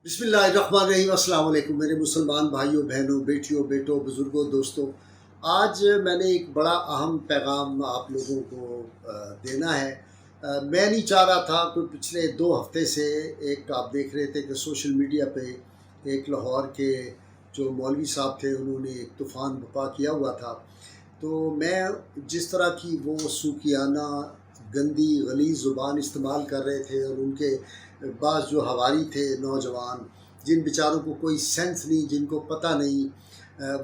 بسم اللہ الرحمن الرحیم۔ السلام علیکم میرے مسلمان بھائیوں، بہنوں، بیٹیوں، بیٹوں، بزرگوں، دوستوں۔ آج میں نے ایک بڑا اہم پیغام آپ لوگوں کو دینا ہے۔ میں نہیں چاہ رہا تھا، کوئی پچھلے 2 ہفتے سے ایک آپ دیکھ رہے تھے کہ سوشل میڈیا پہ ایک لاہور کے جو مولوی صاحب تھے انہوں نے ایک طوفان برپا کیا ہوا تھا۔ تو میں جس طرح کی وہ سوکیانہ گندی غلیظ زبان استعمال کر رہے تھے، اور ان کے بعض جو ہواری تھے نوجوان جن بیچاروں کو کوئی سینس نہیں، جن کو پتہ نہیں،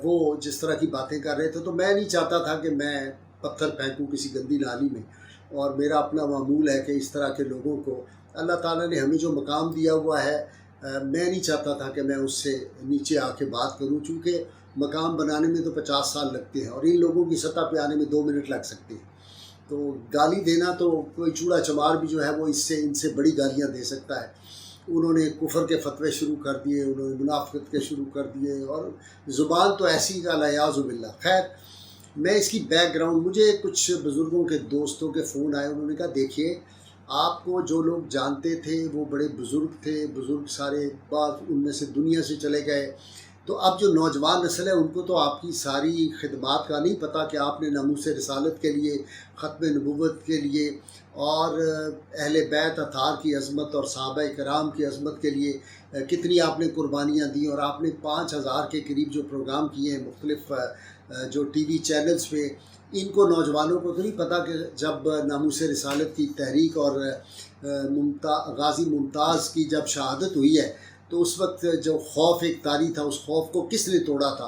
وہ جس طرح کی باتیں کر رہے تھے، تو میں نہیں چاہتا تھا کہ میں پتھر پھینکوں کسی گندی نالی میں۔ اور میرا اپنا معمول ہے کہ اس طرح کے لوگوں کو اللہ تعالیٰ نے ہمیں جو مقام دیا ہوا ہے، میں نہیں چاہتا تھا کہ میں اس سے نیچے آ کے بات کروں، چونکہ مقام بنانے میں تو 50 سال لگتے ہیں اور ان لوگوں کی سطح پہ آنے میں 2 منٹ لگ سکتے ہیں۔ تو گالی دینا تو کوئی چوڑا چمار بھی جو ہے وہ ان سے بڑی گالیاں دے سکتا ہے۔ انہوں نے کفر کے فتوے شروع کر دیے، انہوں نے منافقت کے شروع کر دیے، اور زبان تو ایسی کا الیاذ باللہ۔ خیر، میں اس کی بیک گراؤنڈ، مجھے کچھ بزرگوں کے دوستوں کے فون آئے، انہوں نے کہا دیکھیے آپ کو جو لوگ جانتے تھے وہ بڑے بزرگ تھے، بزرگ سارے بعض ان میں سے دنیا سے چلے گئے، تو اب جو نوجوان نسل ہے ان کو تو آپ کی ساری خدمات کا نہیں پتہ کہ آپ نے ناموس رسالت کے لیے، ختم نبوت کے لیے، اور اہل بیت اطہار کی عظمت اور صحابہ کرام کی عظمت کے لیے کتنی آپ نے قربانیاں دیں، اور آپ نے 5000 کے قریب جو پروگرام کیے ہیں مختلف جو ٹی وی چینلز پہ۔ ان کو نوجوانوں کو تو نہیں پتہ کہ جب ناموس رسالت کی تحریک اور غازی ممتاز کی جب شہادت ہوئی ہے تو اس وقت جو خوف ایک طاری تھا، اس خوف کو کس نے توڑا تھا؟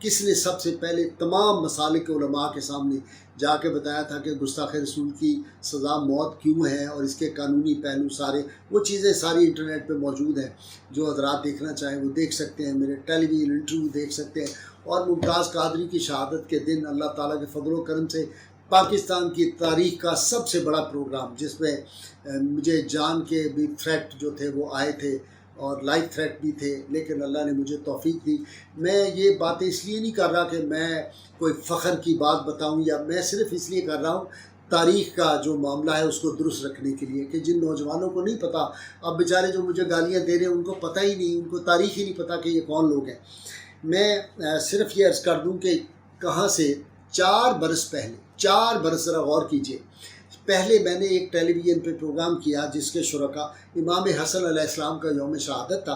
کس نے سب سے پہلے تمام مسالک علماء کے سامنے جا کے بتایا تھا کہ گستاخ رسول کی سزا موت کیوں ہے، اور اس کے قانونی پہلو سارے، وہ چیزیں ساری انٹرنیٹ پہ موجود ہیں۔ جو حضرات دیکھنا چاہیں وہ دیکھ سکتے ہیں، میرے ٹیلی ویژن انٹرویو دیکھ سکتے ہیں۔ اور ممتاز قادری کی شہادت کے دن اللہ تعالیٰ کے فضل و کرم سے پاکستان کی تاریخ کا سب سے بڑا پروگرام، جس میں مجھے جان کے بھی تھریٹ جو تھے وہ آئے تھے، اور لائف تھریٹ بھی تھے، لیکن اللہ نے مجھے توفیق دی۔ میں یہ باتیں اس لیے نہیں کر رہا کہ میں کوئی فخر کی بات بتاؤں، یا میں صرف اس لیے کر رہا ہوں تاریخ کا جو معاملہ ہے اس کو درست رکھنے کے لیے، کہ جن نوجوانوں کو نہیں پتہ، اب بیچارے جو مجھے گالیاں دے رہے ہیں ان کو پتہ ہی نہیں، ان کو تاریخ ہی نہیں پتہ کہ یہ کون لوگ ہیں۔ میں صرف یہ عرض کر دوں کہ کہاں سے 4 برس پہلے، 4 برس ذرا غور کیجئے، پہلے میں نے ایک ٹیلی ویژن پہ پروگرام کیا جس کے شرکا امام حسن علیہ السلام کا یوم شہادت تھا،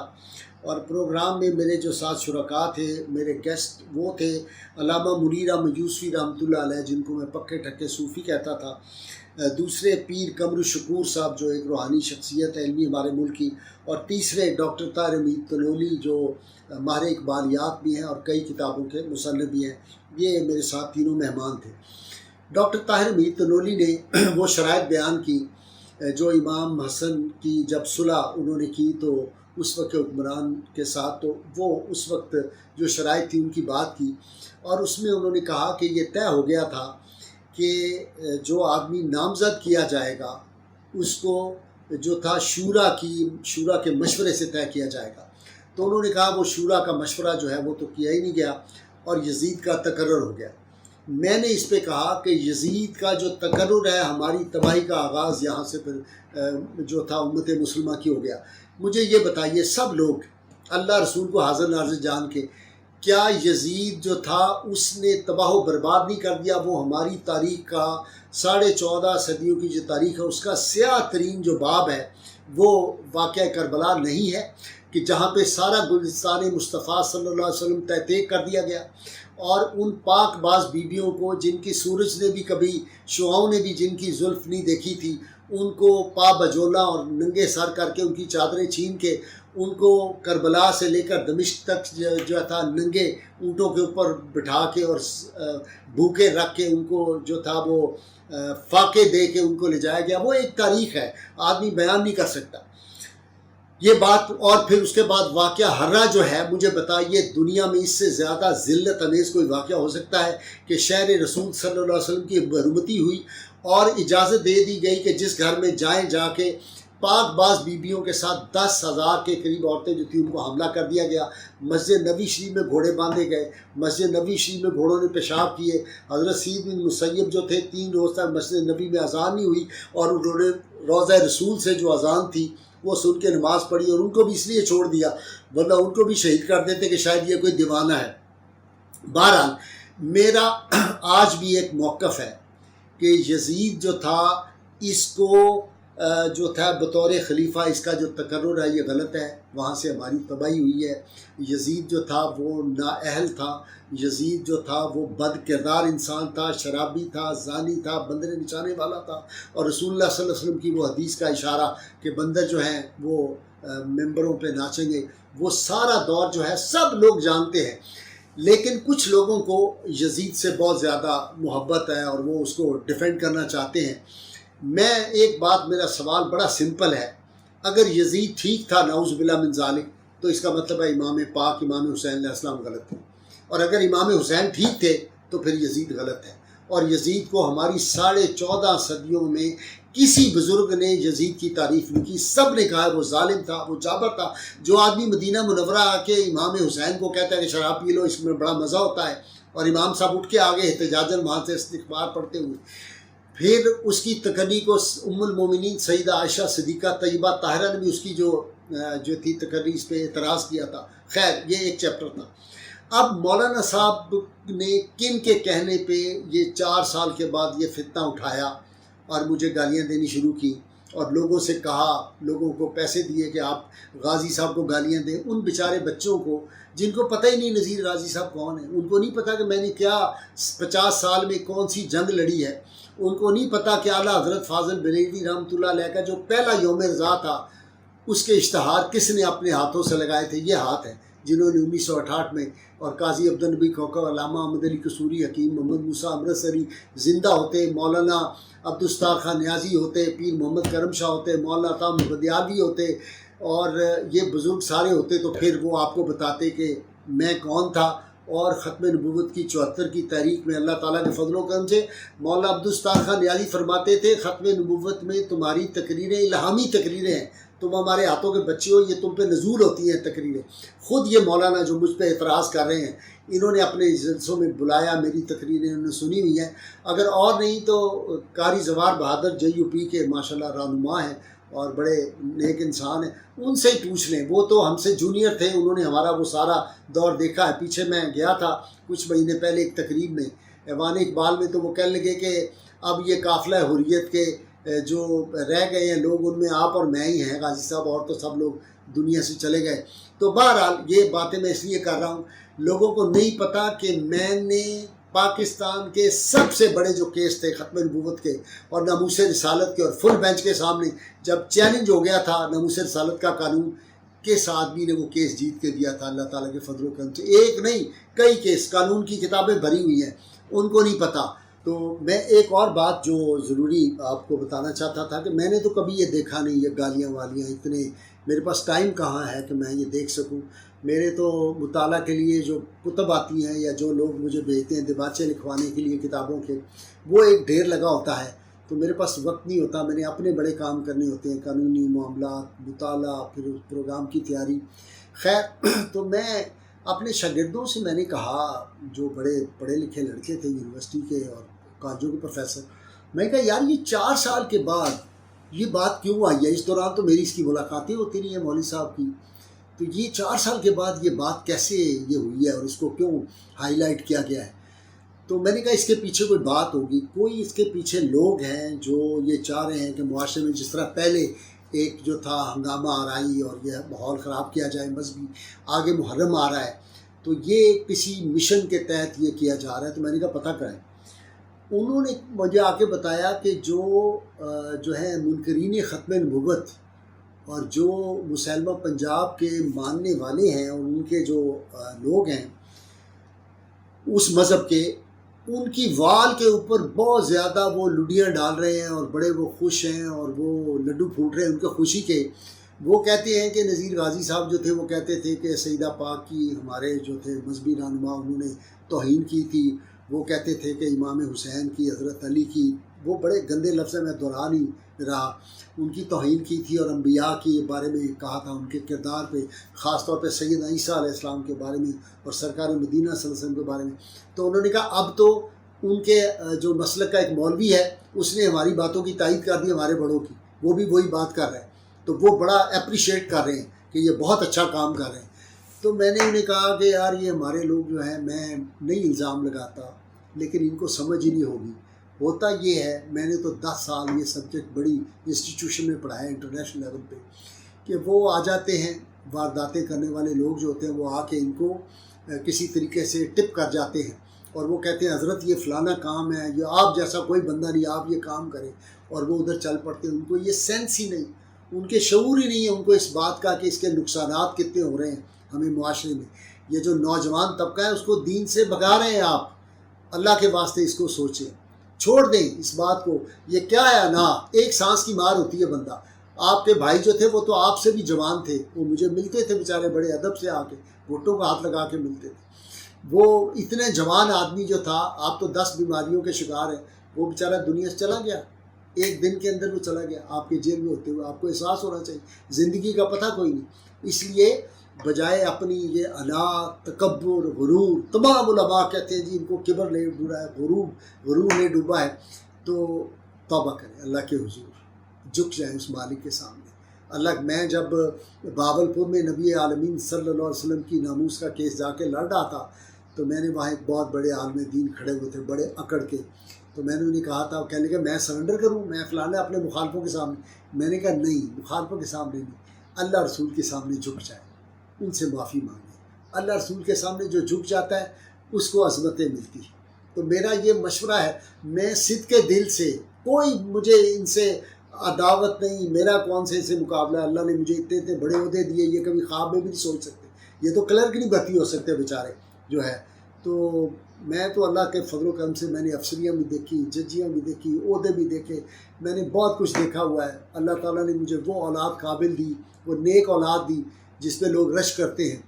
اور پروگرام میں میرے جو ساتھ شرکا تھے، میرے گیسٹ وہ تھے علامہ منیر احمد یوسفی رحمۃ اللہ علیہ، جن کو میں پکے ٹھکے صوفی کہتا تھا، دوسرے پیر قمر الشکور صاحب جو ایک روحانی شخصیت ہے علمی ہمارے ملک کی، اور تیسرے ڈاکٹر طاہر حمید تنولی جو ماہر اقبالیات بھی ہیں اور کئی کتابوں کے مصنف بھی ہیں۔ یہ میرے ساتھ تینوں مہمان تھے۔ ڈاکٹر طاہر حمید تنولی نے وہ شرائط بیان کی جو امام حسن کی جب صلح انہوں نے کی تو اس وقت کے حکمران کے ساتھ، تو وہ اس وقت جو شرائط تھی ان کی بات کی، اور اس میں انہوں نے کہا کہ یہ طے ہو گیا تھا کہ جو آدمی نامزد کیا جائے گا اس کو جو تھا شورا کے مشورے سے طے کیا جائے گا۔ تو انہوں نے کہا وہ شورا کا مشورہ جو ہے وہ تو کیا ہی نہیں گیا، اور یزید کا تقرر ہو گیا۔ میں نے اس پہ کہا کہ یزید کا جو تقرر ہے، ہماری تباہی کا آغاز یہاں سے پھر جو تھا امت مسلمہ کی ہو گیا۔ مجھے یہ بتائیے سب لوگ اللہ رسول کو حاضر ناظر جان کے، کیا یزید جو تھا اس نے تباہ و برباد نہیں کر دیا؟ وہ ہماری تاریخ کا 14.5 صدیوں کی جو تاریخ ہے اس کا سیاہ ترین جو باب ہے وہ واقعہ کربلا نہیں ہے، کہ جہاں پہ سارا گلستان مصطفیٰ صلی اللہ علیہ وسلم تحقیق کر دیا گیا، اور ان پاک باز بیبیوں کو جن کی سورج نے بھی کبھی، شعاؤں نے بھی جن کی زلف نہیں دیکھی تھی، ان کو پا بجولا اور ننگے سر کر کے ان کی چادریں چھین کے ان کو کربلا سے لے کر دمشق تک جو تھا ننگے اونٹوں کے اوپر بٹھا کے اور بھوکے رکھ کے ان کو جو تھا وہ فاقے دے کے ان کو لے جایا گیا۔ وہ ایک تاریخ ہے، آدمی بیان نہیں کر سکتا یہ بات۔ اور پھر اس کے بعد واقعہ ہررا جو ہے، مجھے بتائیے دنیا میں اس سے زیادہ ذلت امیز کوئی واقعہ ہو سکتا ہے کہ شہر رسول صلی اللہ علیہ وسلم کی برمتی ہوئی اور اجازت دے دی گئی کہ جس گھر میں جائیں جا کے پاک باز بیبیوں کے ساتھ 10,000 کے قریب عورتیں جو تھیں ان کو حملہ کر دیا گیا، مسجد نبی شریف میں گھوڑے باندھے گئے، مسجد نبی شریف میں گھوڑوں نے پیشاب کیے، حضرت سعید بن مسیب جو تھے 3 روز تک مسجد نبی میں اذان نہیں ہوئی، اور انہوں نے روضہ رسول سے جو اذان تھی وہ سن کے نماز پڑھی اور ان کو بھی اس لیے چھوڑ دیا، ورنہ ان کو بھی شہید کر دیتے کہ شاید یہ کوئی دیوانہ ہے۔ بہرحال میرا آج بھی ایک موقف ہے کہ یزید جو تھا اس کو جو تھا بطور خلیفہ اس کا جو تقرر ہے یہ غلط ہے، وہاں سے ہماری تباہی ہوئی ہے۔ یزید جو تھا وہ نااہل تھا، یزید جو تھا وہ بد کردار انسان تھا، شرابی تھا، زانی تھا، بندر نچانے والا تھا، اور رسول اللہ صلی اللہ علیہ وسلم کی وہ حدیث کا اشارہ کہ بندر جو ہیں وہ ممبروں پہ ناچیں گے، وہ سارا دور جو ہے سب لوگ جانتے ہیں۔ لیکن کچھ لوگوں کو یزید سے بہت زیادہ محبت ہے اور وہ اس کو ڈیفینڈ کرنا چاہتے ہیں۔ میں ایک بات، میرا سوال بڑا سمپل ہے، اگر یزید ٹھیک تھا نعوذ باللہ من ذالک تو اس کا مطلب ہے امام پاک امام حسین علیہ السلام غلط تھے، اور اگر امام حسین ٹھیک تھے تو پھر یزید غلط ہے۔ اور یزید کو ہماری 14.5 صدیوں میں کسی بزرگ نے یزید کی تعریف نہیں کی، سب نے کہا وہ ظالم تھا، وہ جابر تھا۔ جو آدمی مدینہ منورہ آ کے امام حسین کو کہتا ہے کہ شراب پی لو اس میں بڑا مزہ ہوتا ہے، اور امام صاحب اٹھ کے آگے احتجاجاً وہاں سے استغفار پڑھتے ہوئے، پھر اس کی تقرری کو ام المومنین سیدہ عائشہ صدیقہ طیبہ طاہرہ نے بھی اس کی جو تھی تقرری اس پہ اعتراض کیا تھا۔ خیر یہ ایک چیپٹر تھا۔ اب مولانا صاحب نے کن کے کہنے پہ یہ 4 سال کے بعد یہ فتنہ اٹھایا اور مجھے گالیاں دینی شروع کی، اور لوگوں سے کہا، لوگوں کو پیسے دیے کہ آپ غازی صاحب کو گالیاں دیں، ان بیچارے بچوں کو جن کو پتہ ہی نہیں نذیر غازی صاحب کون ہیں، ان کو نہیں پتہ کہ میں نے کیا 50 سال میں کون سی جنگ لڑی ہے، ان کو نہیں پتہ کہ اعلیٰ حضرت فاضل بریلوی رحمۃ اللہ علیہ کا جو پہلا یوم رضا تھا اس کے اشتہار کس نے اپنے ہاتھوں سے لگائے تھے۔ یہ ہاتھ ہیں جنہوں نے 1968 میں، اور قاضی عبدالنبی کوکب، علامہ محمد علی قصوری، حکیم محمد موسیٰ امرتسری زندہ ہوتے، مولانا عبدالستار خان نیازی ہوتے، پیر محمد کرم شاہ ہوتے، مولانا عطا محمدیابی ہوتے، اور یہ بزرگ سارے ہوتے، تو پھر وہ آپ کو بتاتے کہ میں کون تھا۔ اور ختم نبوت کی 74 کی تاریخ میں اللہ تعالیٰ کے فضل و کرم سے مولانا عبدالستار خان نیازی فرماتے تھے ختم نبوت میں تمہاری تقریریں الہامی تقریریں ہیں، تم ہمارے ہاتھوں کے بچے ہو، یہ تم پہ نزول ہوتی ہیں تقریریں۔ خود یہ مولانا جو مجھ پہ اعتراض کر رہے ہیں، انہوں نے اپنے جلسوں میں بلایا، میری تقریریں انہوں نے سنی ہوئی ہیں، اگر اور نہیں تو قاری زوار بہادر JUP کے ماشاءاللہ رہنما ہیں اور بڑے نیک انسان ہیں، ان سے ہی پوچھ لیں، وہ تو ہم سے جونیئر تھے، انہوں نے ہمارا وہ سارا دور دیکھا ہے۔ پیچھے میں گیا تھا کچھ مہینے پہلے ایک تقریب میں ایوان اقبال میں، تو وہ کہنے لگے کہ اب یہ قافلہ حریت کے جو رہ گئے ہیں لوگ، ان میں آپ اور میں ہی ہیں غازی صاحب، اور تو سب لوگ دنیا سے چلے گئے۔ تو بہرحال یہ باتیں میں اس لیے کر رہا ہوں، لوگوں کو نہیں پتہ کہ میں نے پاکستان کے سب سے بڑے جو کیس تھے ختم نبوت کے اور ناموس رسالت کے، اور فل بینچ کے سامنے جب چیلنج ہو گیا تھا ناموس رسالت کا قانون، کس آدمی نے وہ کیس جیت کے دیا تھا اللہ تعالیٰ کے فضل و کرم سے۔ ایک نہیں کئی کیس، قانون کی کتابیں بھری ہوئی ہیں، ان کو نہیں پتہ۔ تو میں ایک اور بات جو ضروری آپ کو بتانا چاہتا تھا کہ میں نے تو کبھی یہ دیکھا نہیں، یہ گالیاں والیاں اتنے، میرے پاس ٹائم کہاں ہے کہ میں یہ دیکھ سکوں۔ میرے تو مطالعہ کے لیے جو کتب آتی ہیں یا جو لوگ مجھے بھیجتے ہیں دیباچے لکھوانے کے لیے کتابوں کے، وہ ایک ڈھیر لگا ہوتا ہے، تو میرے پاس وقت نہیں ہوتا، میں نے اپنے بڑے کام کرنے ہوتے ہیں، قانونی معاملات، مطالعہ، پھر اس پروگرام کی تیاری۔ خیر تو میں اپنے شاگردوں سے میں نے کہا، جو بڑے پڑھے لکھے لڑکے تھے یونیورسٹی کے اور کالجوں کے پروفیسر، میں نے کہا یار یہ 4 سال کے بعد یہ بات کیوں آئی ہے؟ اس دوران تو میری اس کی ملاقاتیں ہوتی رہی ہیں مولوی صاحب کی، تو یہ 4 سال کے بعد یہ بات کیسے یہ ہوئی ہے اور اس کو کیوں ہائی لائٹ کیا گیا ہے؟ تو میں نے کہا اس کے پیچھے کوئی بات ہوگی، کوئی اس کے پیچھے لوگ ہیں جو یہ چاہ رہے ہیں کہ معاشرے میں جس طرح پہلے ایک جو تھا ہنگامہ آرائی اور یہ ماحول خراب کیا جائے مذہبی، آگے محرم آ رہا ہے، تو یہ کسی مشن کے تحت یہ کیا جا رہا ہے۔ تو میں نے کہا پتہ کریں۔ انہوں نے مجھے آ کے بتایا کہ جو ہے منکرین ختم نبوت اور جو مسلمہ پنجاب کے ماننے والے ہیں اور ان کے جو لوگ ہیں اس مذہب کے، ان کی وال کے اوپر بہت زیادہ وہ لڈیاں ڈال رہے ہیں اور بڑے وہ خوش ہیں اور وہ لڈو پھوٹ رہے ہیں ان کے خوشی کے۔ وہ کہتے ہیں کہ نذیر غازی صاحب جو تھے وہ کہتے تھے کہ سیدہ پاک کی ہمارے جو تھے مذہبی رہنما انہوں نے توہین کی تھی، وہ کہتے تھے کہ امام حسین کی، حضرت علی کی، وہ بڑے گندے لفظ میں دہرا نہیں رہا، ان کی توہین کی تھی، اور انبیاء کے بارے میں کہا تھا، ان کے کردار پہ، خاص طور پہ سیدنا عیسیٰ علیہ السلام کے بارے میں اور سرکار مدینہ صلی اللہ علیہ وسلم کے بارے میں۔ تو انہوں نے کہا اب تو ان کے جو مسلک کا ایک مولوی ہے اس نے ہماری باتوں کی تائید کر دی، ہمارے بڑوں کی، وہ بھی وہی بات کر رہا ہے۔ تو وہ بڑا اپریشیٹ کر رہے ہیں کہ یہ بہت اچھا کام کر رہے ہیں. تو میں نے انہیں کہا کہ یار یہ ہمارے لوگ جو ہیں، میں نہیں الزام لگاتا لیکن ان کو سمجھ ہی نہیں ہوگی. ہوتا یہ ہے، میں نے تو 10 سال یہ سبجیکٹ بڑی انسٹیٹیوشن میں پڑھایا انٹرنیشنل لیول پہ، کہ وہ آ جاتے ہیں وارداتیں کرنے والے لوگ جو ہوتے ہیں، وہ آ کے ان کو کسی طریقے سے ٹپ کر جاتے ہیں اور وہ کہتے ہیں حضرت یہ فلانا کام ہے، یہ آپ جیسا کوئی بندہ نہیں، آپ یہ کام کریں، اور وہ ادھر چل پڑتے ہیں. ان کو یہ سینس ہی نہیں، ان کے شعور ہی نہیں ہے ان کو اس بات کا کہ اس کے نقصانات کتنے ہو رہے ہیں ہمیں معاشرے میں. یہ جو نوجوان طبقہ ہے اس کو دین سے بھگا رہے ہیں آپ. اللہ کے واسطے اس کو سوچیں، چھوڑ دیں اس بات کو. یہ کیا ہے نا، ایک سانس کی مار ہوتی ہے بندہ. آپ کے بھائی جو تھے وہ تو آپ سے بھی جوان تھے، وہ مجھے ملتے تھے بیچارے بڑے ادب سے، آ کے گھٹوں کا ہاتھ لگا کے ملتے تھے. وہ اتنے جوان آدمی جو تھا، آپ تو 10 بیماریوں کے شکار ہیں، وہ بیچارہ دنیا سے چلا گیا، ایک دن کے اندر وہ چلا گیا آپ کے جیل میں ہوتے ہوئے. آپ کو احساس ہونا چاہیے زندگی کا پتہ کوئی نہیں. اس لیے بجائے اپنی یہ انا، تکبر، غرور، تمام علماء کہتے ہیں جی ان کو کبر نے ڈوبا ہے، غرور نے ڈوبا ہے، تو توبہ کریں، اللہ کے حضور جھک جائیں اس مالک کے سامنے. اللہ، میں جب باولپور میں نبی عالمین صلی اللہ علیہ وسلم کی ناموس کا کیس جا کے لڑ رہا تھا، تو میں نے وہاں ایک بہت بڑے عالم دین کھڑے ہوئے تھے بڑے اکڑ کے. تو میں نے انہیں کہا تھا، کہنے لگے میں سرنڈر کروں، میں فلانا اپنے مخالفوں کے سامنے. میں نے کہا نہیں، مخالفوں کے سامنے نہیں، اللہ رسول کے سامنے جھک جائے، ان سے معافی مانگے. اللہ رسول کے سامنے جو جھک جاتا ہے اس کو عظمتیں ملتی. تو میرا یہ مشورہ ہے، میں صدق کے دل سے، کوئی مجھے ان سے عداوت نہیں، میرا کون سے ان سے مقابلہ ہے. اللہ نے مجھے اتنے اتنے بڑے عہدے دیے، یہ کبھی خواب میں بھی نہیں سوچ سکتے. یہ تو کلرک نہیں بھرتی ہو سکتے بیچارے جو ہے. تو میں تو اللہ کے فضل و کرم سے میں نے افسریاں بھی دیکھی، ججیاں بھی دیکھی، عہدے بھی دیکھے، میں نے بہت کچھ دیکھا ہوا ہے. اللہ تعالیٰ نے مجھے وہ اولاد قابل دی، وہ نیک اولاد دی جس پہ لوگ رش کرتے ہیں.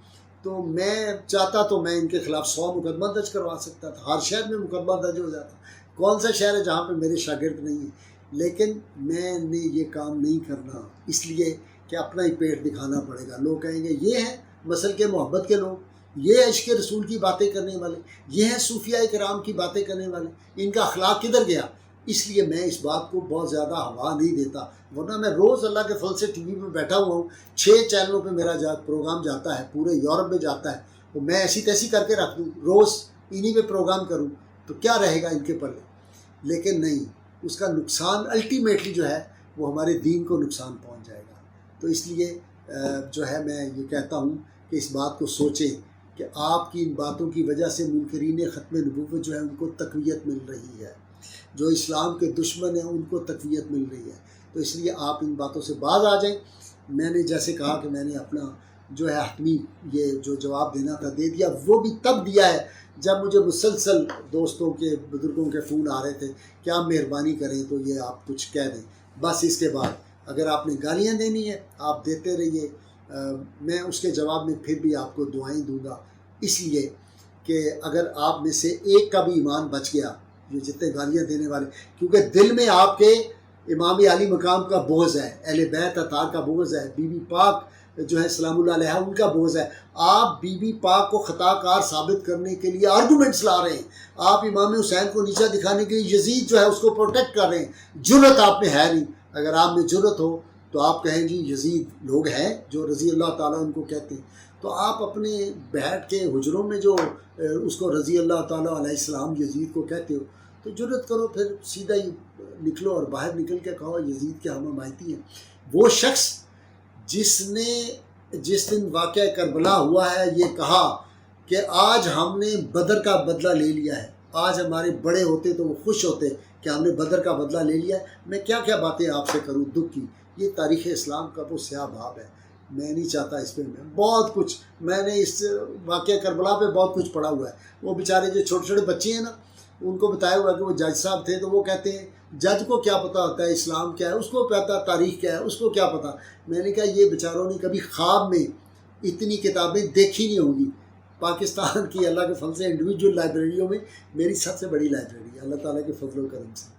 تو میں چاہتا تو میں ان کے خلاف 100 مقدمہ درج کروا سکتا تھا، ہر شہر میں مقدمہ درج ہو جاتا. کون سا شہر ہے جہاں پہ میرے شاگرد نہیں ہیں؟ لیکن میں نے یہ کام نہیں کرنا، اس لیے کہ اپنا ہی پیٹ دکھانا پڑے گا. لوگ کہیں گے یہ ہیں مسل کے محبت کے لوگ، یہ عشق رسول کی باتیں کرنے والے، یہ ہیں صوفیاء کرام کی باتیں کرنے والے، ان کا اخلاق کدھر گیا؟ اس لیے میں اس بات کو بہت زیادہ ہوا نہیں دیتا. ورنہ میں روز اللہ کے فضل سے ٹی وی پہ بیٹھا ہوا ہوں، 6 چینلوں پہ میرا پروگرام جاتا ہے، پورے یورپ میں جاتا ہے. تو میں ایسی تیسی کر کے رکھ دوں، روز انہی پہ پروگرام کروں تو کیا رہے گا ان کے پلے؟ لیکن نہیں، اس کا نقصان الٹیمیٹلی جو ہے وہ ہمارے دین کو نقصان پہنچ جائے گا. تو اس لیے جو ہے میں یہ کہتا ہوں کہ اس بات کو سوچیں کہ آپ کی ان باتوں کی وجہ سے منکرین ختم نبوت جو ہے ان کو تقویت مل رہی ہے، جو اسلام کے دشمن ہیں ان کو تقویت مل رہی ہے. تو اس لیے آپ ان باتوں سے باز آ جائیں. میں نے جیسے کہا کہ میں نے اپنا جو ہے حتمی یہ جو جواب دینا تھا دے دیا. وہ بھی تب دیا ہے جب مجھے مسلسل دوستوں کے، بزرگوں کے فون آ رہے تھے کہ آپ مہربانی کریں تو یہ آپ کچھ کہہ دیں. بس اس کے بعد اگر آپ نے گالیاں دینی ہے آپ دیتے رہیے، میں اس کے جواب میں پھر بھی آپ کو دعائیں دوں گا. اس لیے کہ اگر آپ میں سے ایک کا بھی ایمان بچ گیا، یہ جتنے گالیاں دینے والے، کیونکہ دل میں آپ کے امام علی مقام کا بغض ہے، اہل بیت اطہار کا بغض ہے، بی بی پاک جو ہے سلام اللہ علیہ ان کا بغض ہے. آپ بی بی پاک کو خطا کار ثابت کرنے کے لیے آرگومنٹس لا رہے ہیں. آپ امام حسین کو نیچا دکھانے کے لیے یزید جو ہے اس کو پروٹیکٹ کر رہے ہیں. جرت آپ میں ہے نہیں. اگر آپ میں جرت ہو تو آپ کہیں جی یزید لوگ ہیں جو رضی اللہ تعالیٰ ان کو کہتے ہیں، تو آپ اپنے بیٹھ کے حجروں میں جو اس کو رضی اللہ تعالیٰ علیہ السلام یزید کو کہتے ہو، تو جرت کرو، پھر سیدھا ہی نکلو اور باہر نکل کے کہو یزید کے ہم حمایتی ہیں. وہ شخص جس دن واقعہ کربلا ہوا ہے یہ کہا کہ آج ہم نے بدر کا بدلہ لے لیا ہے، آج ہمارے بڑے ہوتے تو وہ خوش ہوتے کہ ہم نے بدر کا بدلہ لے لیا ہے. میں کیا کیا باتیں آپ سے کروں دکھ کی. یہ تاریخ اسلام کا وہ سیاہ باب ہے، میں نہیں چاہتا اس پہ. میں بہت کچھ، میں نے اس واقعہ کربلا پہ بہت کچھ پڑھا ہوا ہے. وہ بیچارے جو چھوٹے چھوٹے بچے ہیں نا، ان کو بتایا ہوا کہ وہ جج صاحب تھے، تو وہ کہتے ہیں جج کو کیا پتہ ہوتا ہے اسلام کیا ہے، اس کو پتہ تاریخ کیا ہے، اس کو کیا پتہ. میں نے کہا یہ بیچاروں نے کبھی خواب میں اتنی کتابیں دیکھی نہیں ہوں گی. پاکستان کی اللہ کے فضل سے انڈیویجول لائبریریوں میں میری سب سے بڑی لائبریری ہے اللہ تعالیٰ کے فضل و کرم سے.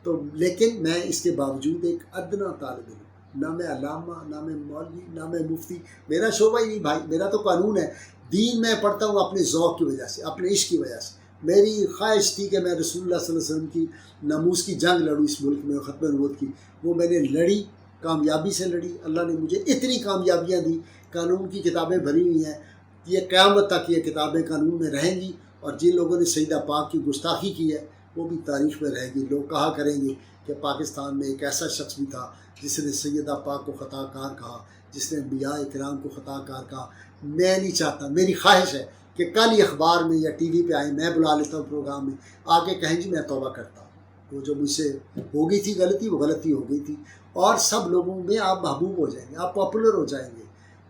تو لیکن میں اس کے باوجود ایک ادنا طالب علم، نہ میں علامہ، نہ میں مولوی، نہ میں مفتی، میرا شعبہ ہی نہیں بھائی. میرا تو قانون ہے، دین میں پڑھتا ہوں اپنے ذوق کی وجہ سے، اپنے عشق کی وجہ سے. میری خواہش تھی کہ میں رسول اللہ صلی اللہ علیہ وسلم کی ناموس کی جنگ لڑوں اس ملک میں، ختم نبوت کی. وہ میں نے لڑی کامیابی سے لڑی، اللہ نے مجھے اتنی کامیابیاں دی، قانون کی کتابیں بھری ہوئی ہیں، یہ قیامت تک یہ کتابیں قانون میں رہیں گی، اور جن لوگوں نے سیدہ پاک کی گستاخی کی ہے وہ بھی تاریخ میں رہے گی۔ لوگ کہا کریں گے کہ پاکستان میں ایک ایسا شخص بھی تھا جس نے سیدہ پاک کو خطا کار کہا، جس نے انبیاء کرام کو خطا کار کہا۔ میں نہیں چاہتا، میری خواہش ہے کہ کل ہی اخبار میں یا ٹی وی پہ آئیں، میں بلا لیتا ہوں پروگرام میں، آ کے کہیں جی میں توبہ کرتا ہوں، وہ جو مجھ سے ہو گئی تھی غلطی، وہ غلطی ہو گئی تھی، اور سب لوگوں میں آپ محبوب ہو جائیں گے، آپ پاپولر ہو جائیں گے۔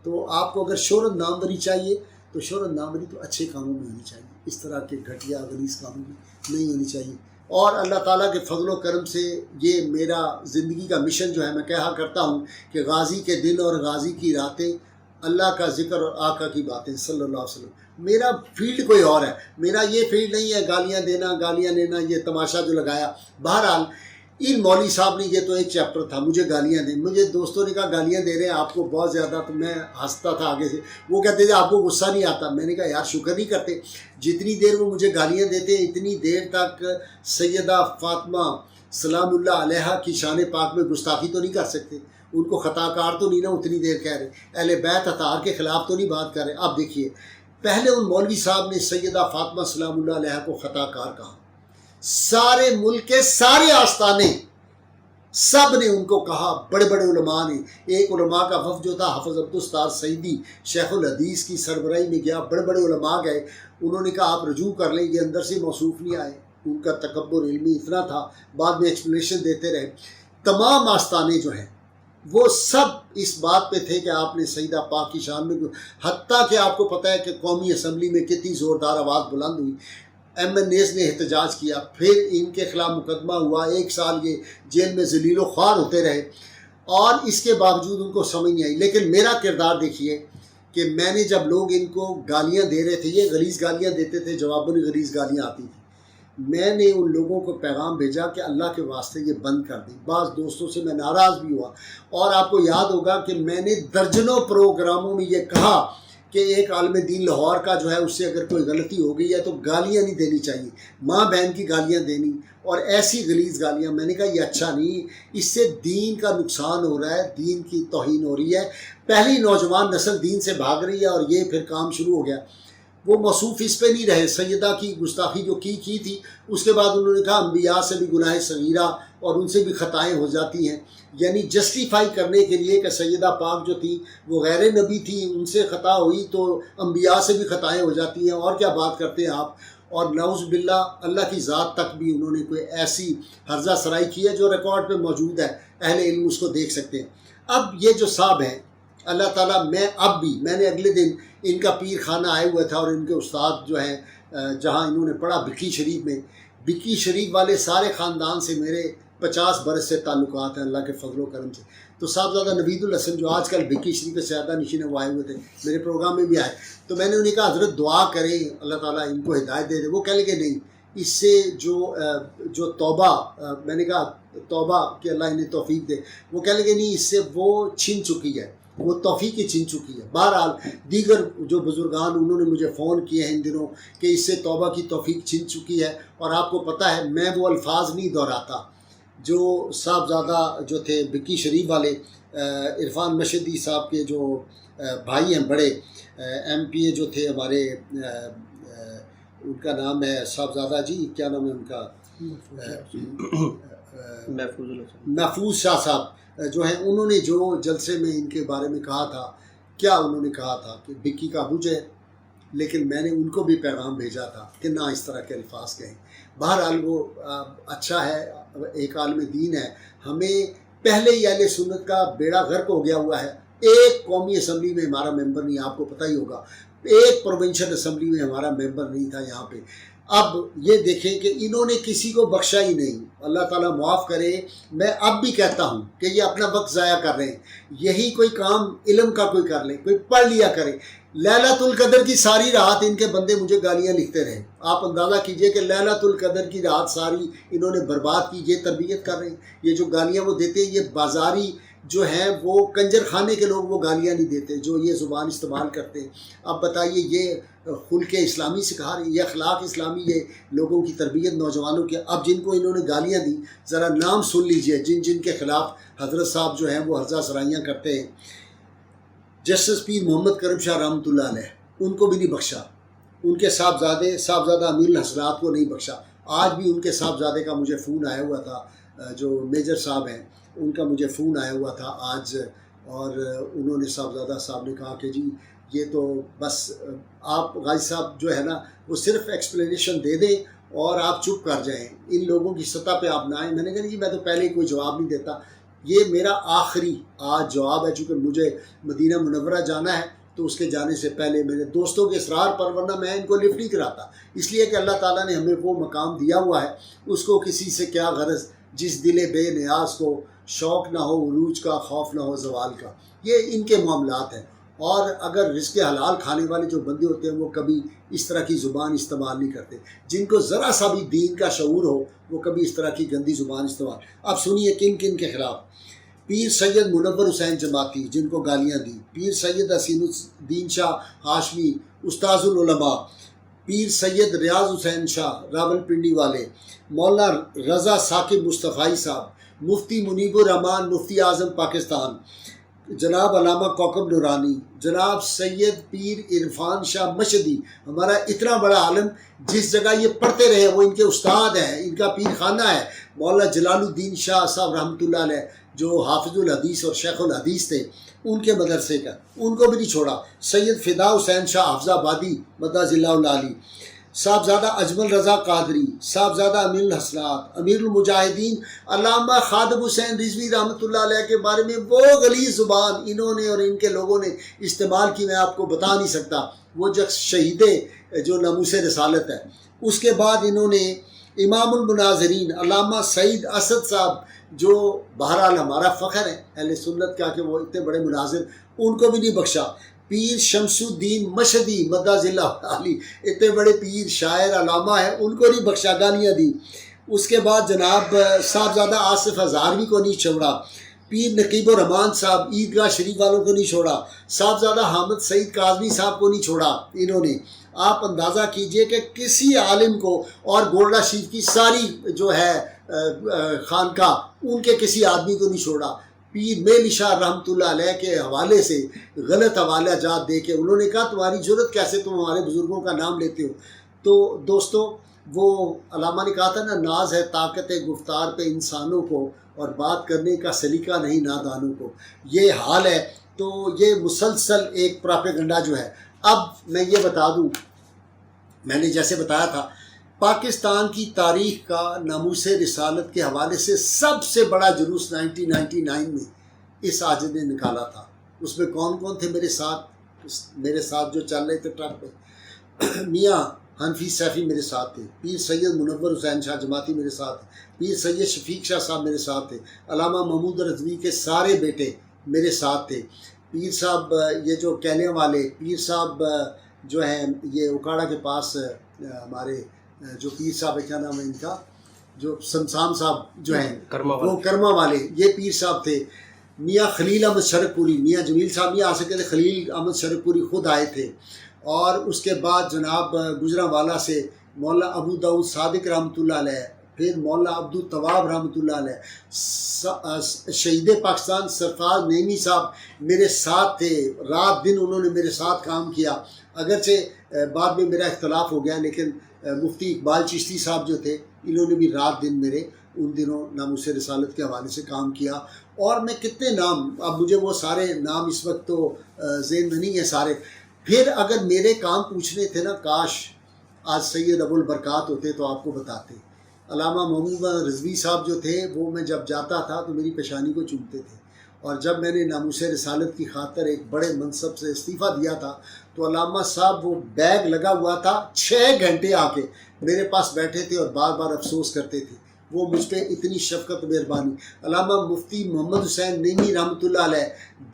تو آپ کو اگر شہرت ناموری چاہیے تو شہرت ناموری تو اچھے کاموں میں ہونی چاہیے، اس طرح کے گھٹیا غلیظ کاموں میں نہیں ہونی چاہیے۔ اور اللہ تعالیٰ کے فضل و کرم سے یہ میرا زندگی کا مشن جو ہے، میں کہا کرتا ہوں کہ غازی کے دن اور غازی کی راتیں، اللہ کا ذکر اور آقا کی باتیں صلی اللہ علیہ وسلم۔ میرا فیلڈ کوئی اور ہے، میرا یہ فیلڈ نہیں ہے گالیاں دینا، گالیاں لینا، یہ تماشا جو لگایا۔ بہرحال ان مولوی صاحب نے، یہ تو ایک چیپٹر تھا، مجھے گالیاں دیں، مجھے دوستوں نے کہا گالیاں دے رہے ہیں آپ کو بہت زیادہ، تو میں ہنستا تھا آگے سے، وہ کہتے تھے آپ کو غصہ نہیں آتا، میں نے کہا یار شکر نہیں کرتے، جتنی دیر وہ مجھے گالیاں دیتے ہیں اتنی دیر تک سیدہ فاطمہ سلام اللہ علیہا کی شان پاک میں گستاخی تو نہیں کر سکتے، ان کو خطا کار تو نہیں نا اتنی دیر کہہ رہے، اہل بیت اطہار کے خلاف تو نہیں بات کر رہے۔ اب دیکھیے، پہلے ان مولوی صاحب نے سیدہ فاطمہ سلام اللہ علیہا کو خطا کار کہا، سارے ملک کے سارے آستانے سب نے ان کو کہا، بڑے بڑے علماء نے، ایک علماء کا وفد جو تھا حافظ عبدالستار سعیدی شیخ الحدیث کی سربراہی میں گیا، بڑے بڑے علماء گئے، انہوں نے کہا آپ رجوع کر لیں، یہ اندر سے موصوف نہیں آئے، ان کا تکبر علمی اتنا تھا، بعد میں ایکسپلینیشن دیتے رہے۔ تمام آستانے جو ہیں وہ سب اس بات پہ تھے کہ آپ نے سیدہ پاک کی شان میں، حتیٰ کہ آپ کو پتہ ہے کہ قومی اسمبلی میں کتنی زوردار آواز بلند ہوئی، ایم این ایز نے احتجاج کیا، پھر ان کے خلاف مقدمہ ہوا، 1 سال یہ جیل میں ذلیل و خوار ہوتے رہے، اور اس کے باوجود ان کو سمجھ نہیں آئی۔ لیکن میرا کردار دیکھیے کہ میں نے جب لوگ ان کو گالیاں دے رہے تھے، یہ غلیظ گالیاں دیتے تھے، جواباً غلیظ گالیاں آتی تھیں، میں نے ان لوگوں کو پیغام بھیجا کہ اللہ کے واسطے یہ بند کر دیں۔ بعض دوستوں سے میں ناراض بھی ہوا، اور آپ کو یاد ہوگا کہ میں نے درجنوں پروگراموں میں یہ کہا کہ ایک عالم دین لاہور کا جو ہے اس سے اگر کوئی غلطی ہو گئی ہے تو گالیاں نہیں دینی چاہیے، ماں بہن کی گالیاں دینی، اور ایسی غلیظ گالیاں، میں نے کہا یہ اچھا نہیں، اس سے دین کا نقصان ہو رہا ہے، دین کی توہین ہو رہی ہے، پہلی نوجوان نسل دین سے بھاگ رہی ہے، اور یہ پھر کام شروع ہو گیا۔ وہ موصوف اس پہ نہیں رہے، سیدہ کی گستاخی جو کی تھی، اس کے بعد انہوں نے کہا انبیاء سے بھی گناہ صغیرہ اور ان سے بھی خطائیں ہو جاتی ہیں، یعنی جسٹیفائی کرنے کے لیے کہ سیدہ پاک جو تھی وہ غیر نبی تھی، ان سے خطا ہوئی تو انبیاء سے بھی خطائیں ہو جاتی ہیں، اور کیا بات کرتے ہیں آپ۔ اور نعوذ باللہ اللہ کی ذات تک بھی انہوں نے کوئی ایسی ہرزہ سرائی کی ہے جو ریکارڈ پہ موجود ہے، اہل علم اس کو دیکھ سکتے ہیں۔ اب یہ جو صاحب ہیں، اللہ تعالیٰ، میں نے اگلے دن ان کا پیر خانہ آئے ہوئے تھا، اور ان کے استاد جو ہیں جہاں انہوں نے پڑھا بکی شریف میں، بکی شریف والے سارے خاندان سے میرے 50 برس سے تعلقات ہیں اللہ کے فضل و کرم سے۔ تو صاحبزادہ نوید الحسن جو آج کل بکی شریف کے سیادہ نشین ہیں وہ آئے ہوئے تھے، میرے پروگرام میں بھی آئے، تو میں نے انہیں کہا حضرت دعا کریں اللہ تعالیٰ ان کو ہدایت دے دے۔ وہ کہہ لیں کہ نہیں، اس سے جو توبہ، میں نے کہا توبہ کہ اللہ انہیں توفیق دے، وہ کہہ لیں کہ نہیں، اس سے وہ چھن چکی ہے، وہ توفیق ہی چھن چکی ہے۔ بہرحال دیگر جو بزرگان انہوں نے مجھے فون کیے ہیں ان دنوں کہ اس سے توبہ کی توفیق چھن چکی ہے، اور آپ کو پتہ ہے میں وہ الفاظ نہیں دہراتا جو صاحبزادہ جو تھے بکی شریف والے، عرفان مشہدی صاحب کے جو بھائی ہیں بڑے، ایم پی اے جو تھے ہمارے، ان کا نام ہے صاحبزادہ جی، کیا نام ہے ان کا، محفوظ شاہ صاحب جو ہیں، انہوں نے جو جلسے میں ان کے بارے میں کہا تھا، کیا انہوں نے کہا تھا کہ بکی کا بوجھ ہے، لیکن میں نے ان کو بھی پیغام بھیجا تھا کہ نہ اس طرح کے الفاظ کہیں۔ بہرحال وہ اچھا ہے، ایک عالم دین ہے، ہمیں پہلے ہی اہل سنت کا بیڑا غرق ہو گیا ہوا ہے، ایک قومی اسمبلی میں ہمارا ممبر نہیں، آپ کو پتہ ہی ہوگا، ایک پروونشل اسمبلی میں ہمارا ممبر نہیں تھا یہاں پہ۔ اب یہ دیکھیں کہ انہوں نے کسی کو بخشا ہی نہیں، اللہ تعالیٰ معاف کرے۔ میں اب بھی کہتا ہوں کہ یہ اپنا وقت ضائع کر رہے ہیں، یہی کوئی کام علم کا کوئی کر لیں، کوئی پڑھ لیا کرے۔ لیلۃ القدر کی ساری رات ان کے بندے مجھے گالیاں لکھتے رہے، آپ اندازہ کیجئے کہ لیلۃ القدر کی رات ساری انہوں نے برباد کی، یہ تربیت کر رہے ہیں، یہ جو گالیاں وہ دیتے ہیں یہ بازاری جو ہیں وہ کنجر خانے کے لوگ وہ گالیاں نہیں دیتے جو یہ زبان استعمال کرتے ہیں. اب بتائیے یہ خلق اسلامی سکھا رہی ہے، یہ اخلاق اسلامی، یہ لوگوں کی تربیت نوجوانوں کے. اب جن کو انہوں نے گالیاں دی ذرا نام سن لیجئے جن کے خلاف حضرت صاحب جو ہیں وہ ہرزہ سرائیاں کرتے ہیں. جسٹس پیر محمد کرم شاہ رحمۃ اللہ علیہ، ان کو بھی نہیں بخشا. ان کے صاحبزادہ امیر الحسنات کو نہیں بخشا. آج بھی ان کے صاحبزادے کا مجھے فون آیا ہوا تھا، جو میجر صاحب ہیں ان کا مجھے فون آیا ہوا تھا آج، اور انہوں نے صاحبزادہ صاحب نے کہا کہ جی یہ تو بس آپ غازی صاحب جو ہے نا وہ صرف ایکسپلینیشن دے دیں اور آپ چپ کر جائیں، ان لوگوں کی سطح پہ آپ نہ آئیں. میں نے کہا جی میں تو پہلے ہی کوئی جواب نہیں دیتا، یہ میرا آخری آج جواب ہے. چونکہ مجھے مدینہ منورہ جانا ہے تو اس کے جانے سے پہلے میرے دوستوں کے اصرار پر، ورنہ میں ان کو لفٹ نہیں کراتا، اس لیے کہ اللہ تعالیٰ نے ہمیں وہ مقام دیا ہوا ہے. اس کو کسی سے کیا غرض جس دل بے نیاز کو شوق نہ ہو عروج کا، خوف نہ ہو زوال کا. یہ ان کے معاملات ہیں. اور اگر رزق حلال کھانے والے جو بندے ہوتے ہیں وہ کبھی اس طرح کی زبان استعمال نہیں کرتے. جن کو ذرا سا بھی دین کا شعور ہو وہ کبھی اس طرح کی گندی زبان استعمال. اب سنیے کن کن کے خلاف. پیر سید منور حسین جماعتی جن کو گالیاں دی، پیر سید حسین الدین شاہ ہاشمی استاذ العلماء، پیر سید ریاض حسین شاہ راول پنڈی والے، مولانا رضا ثاقب مصطفی صاحب، مفتی منیب الرحمان مفتی اعظم پاکستان، جناب علامہ کوکب نورانی، جناب سید پیر عرفان شاہ مشہدی، ہمارا اتنا بڑا عالم جس جگہ یہ پڑھتے رہے وہ ان کے استاد ہیں، ان کا پیر خانہ ہے. مولانا جلال الدین شاہ صاحب رحمۃ اللہ علیہ جو حافظ الحدیث اور شیخ الحدیث تھے، ان کے مدرسے کا ان کو بھی نہیں چھوڑا. سید فدا حسین شاہ حافظ آبادی مدہ ذلہ العالی، صاحبزادہ اجمل رضا قادری، صاحبزادہ امیر الحسنات، امیر المجاہدین علامہ خادم حسین رضوی رحمۃ اللہ علیہ کے بارے میں وہ غلیظ زبان انہوں نے اور ان کے لوگوں نے استعمال کی میں آپ کو بتا نہیں سکتا. وہ جو شہید جو ناموس رسالت ہے. اس کے بعد انہوں نے امام المناظرین علامہ سعید اسد صاحب جو بہرحال ہمارا فخر ہے اہل سنت کا کہ وہ اتنے بڑے مناظر، ان کو بھی نہیں بخشا. پیر شمس الدین مشہدی مدہ ذلہ علی، اتنے بڑے پیر شاعر علامہ ہیں، ان کو نہیں بخشا، گالیاں دی. اس کے بعد جناب صاحبزادہ آصف ہزاروی کو نہیں چھوڑا. پیر نقیب الرحمان صاحب عیدگاہ شریف والوں کو نہیں چھوڑا. صاحبزادہ حامد سعید کاظمی صاحب کو نہیں چھوڑا انہوں نے. آپ اندازہ کیجئے کہ کسی عالم کو، اور گولڈا شریف کی ساری جو ہے خانقاہ، ان کے کسی آدمی کو نہیں چھوڑا. پیر میل شاہ رحمۃ اللہ علیہ کے حوالے سے غلط حوالہ جات دے کے انہوں نے کہا تمہاری جرت کیسے تم ہمارے بزرگوں کا نام لیتے ہو. تو دوستو وہ علامہ نے کہا تھا نا، ناز ہے طاقت گفتار پہ انسانوں کو اور بات کرنے کا سلیقہ نہیں نادانوں کو. یہ حال ہے. تو یہ مسلسل ایک پراپیگنڈا جو ہے. اب میں یہ بتا دوں، میں نے جیسے بتایا تھا پاکستان کی تاریخ کا ناموس رسالت کے حوالے سے سب سے بڑا جلوس 1999 میں اس عاجز نے نکالا تھا. اس میں کون کون تھے میرے ساتھ جو چل رہے تھے ٹرک پہ؟ میاں حنفی سیفی میرے ساتھ تھے، پیر سید منور حسین شاہ جماعتی میرے ساتھ تھے، پیر سید شفیق شاہ صاحب میرے ساتھ تھے، علامہ محمود رضوی کے سارے بیٹے میرے ساتھ تھے، پیر صاحب یہ جو کہنے والے پیر صاحب جو ہیں یہ اکاڑا کے پاس ہمارے جو پیر صاحب کیا نام ہے ان کا، جو سمسام صاحب جو ہیں وہ کرما والے، یہ پیر صاحب تھے. میاں خلیل احمد شرک پوری، میاں جمیل صاحب نہیں آ سکے تھے، خلیل احمد شرک پوری خود آئے تھے. اور اس کے بعد جناب گجرانوالا سے مولانا ابو داؤد صادق رحمۃ اللہ علیہ، پھر مولانا عبدالطواب رحمۃ اللہ علیہ، شہید پاکستان سرفراز نعیمی صاحب میرے ساتھ تھے، رات دن انہوں نے میرے ساتھ کام کیا. اگرچہ بعد میں میرا اختلاف ہو گیا، لیکن مفتی اقبال چشتی صاحب جو تھے انہوں نے بھی رات دن میرے ان دنوں ناموس رسالت کے حوالے سے کام کیا. اور میں کتنے نام، اب مجھے وہ سارے نام اس وقت تو ذہن میں نہیں ہیں سارے. پھر اگر میرے کام پوچھنے تھے نا، کاش آج سید ابو البرکات ہوتے تو آپ کو بتاتے. علامہ محمود رضوی صاحب جو تھے وہ میں جب جاتا تھا تو میری پیشانی کو چومتے تھے. اور جب میں نے ناموس رسالت کی خاطر ایک بڑے منصب سے استعفیٰ دیا تھا تو علامہ صاحب وہ بیگ لگا ہوا تھا، 6 گھنٹے آ کے میرے پاس بیٹھے تھے اور بار بار افسوس کرتے تھے. وہ مجھ پہ اتنی شفقت مہربانی. علامہ مفتی محمد حسین نعیمی رحمۃ اللہ علیہ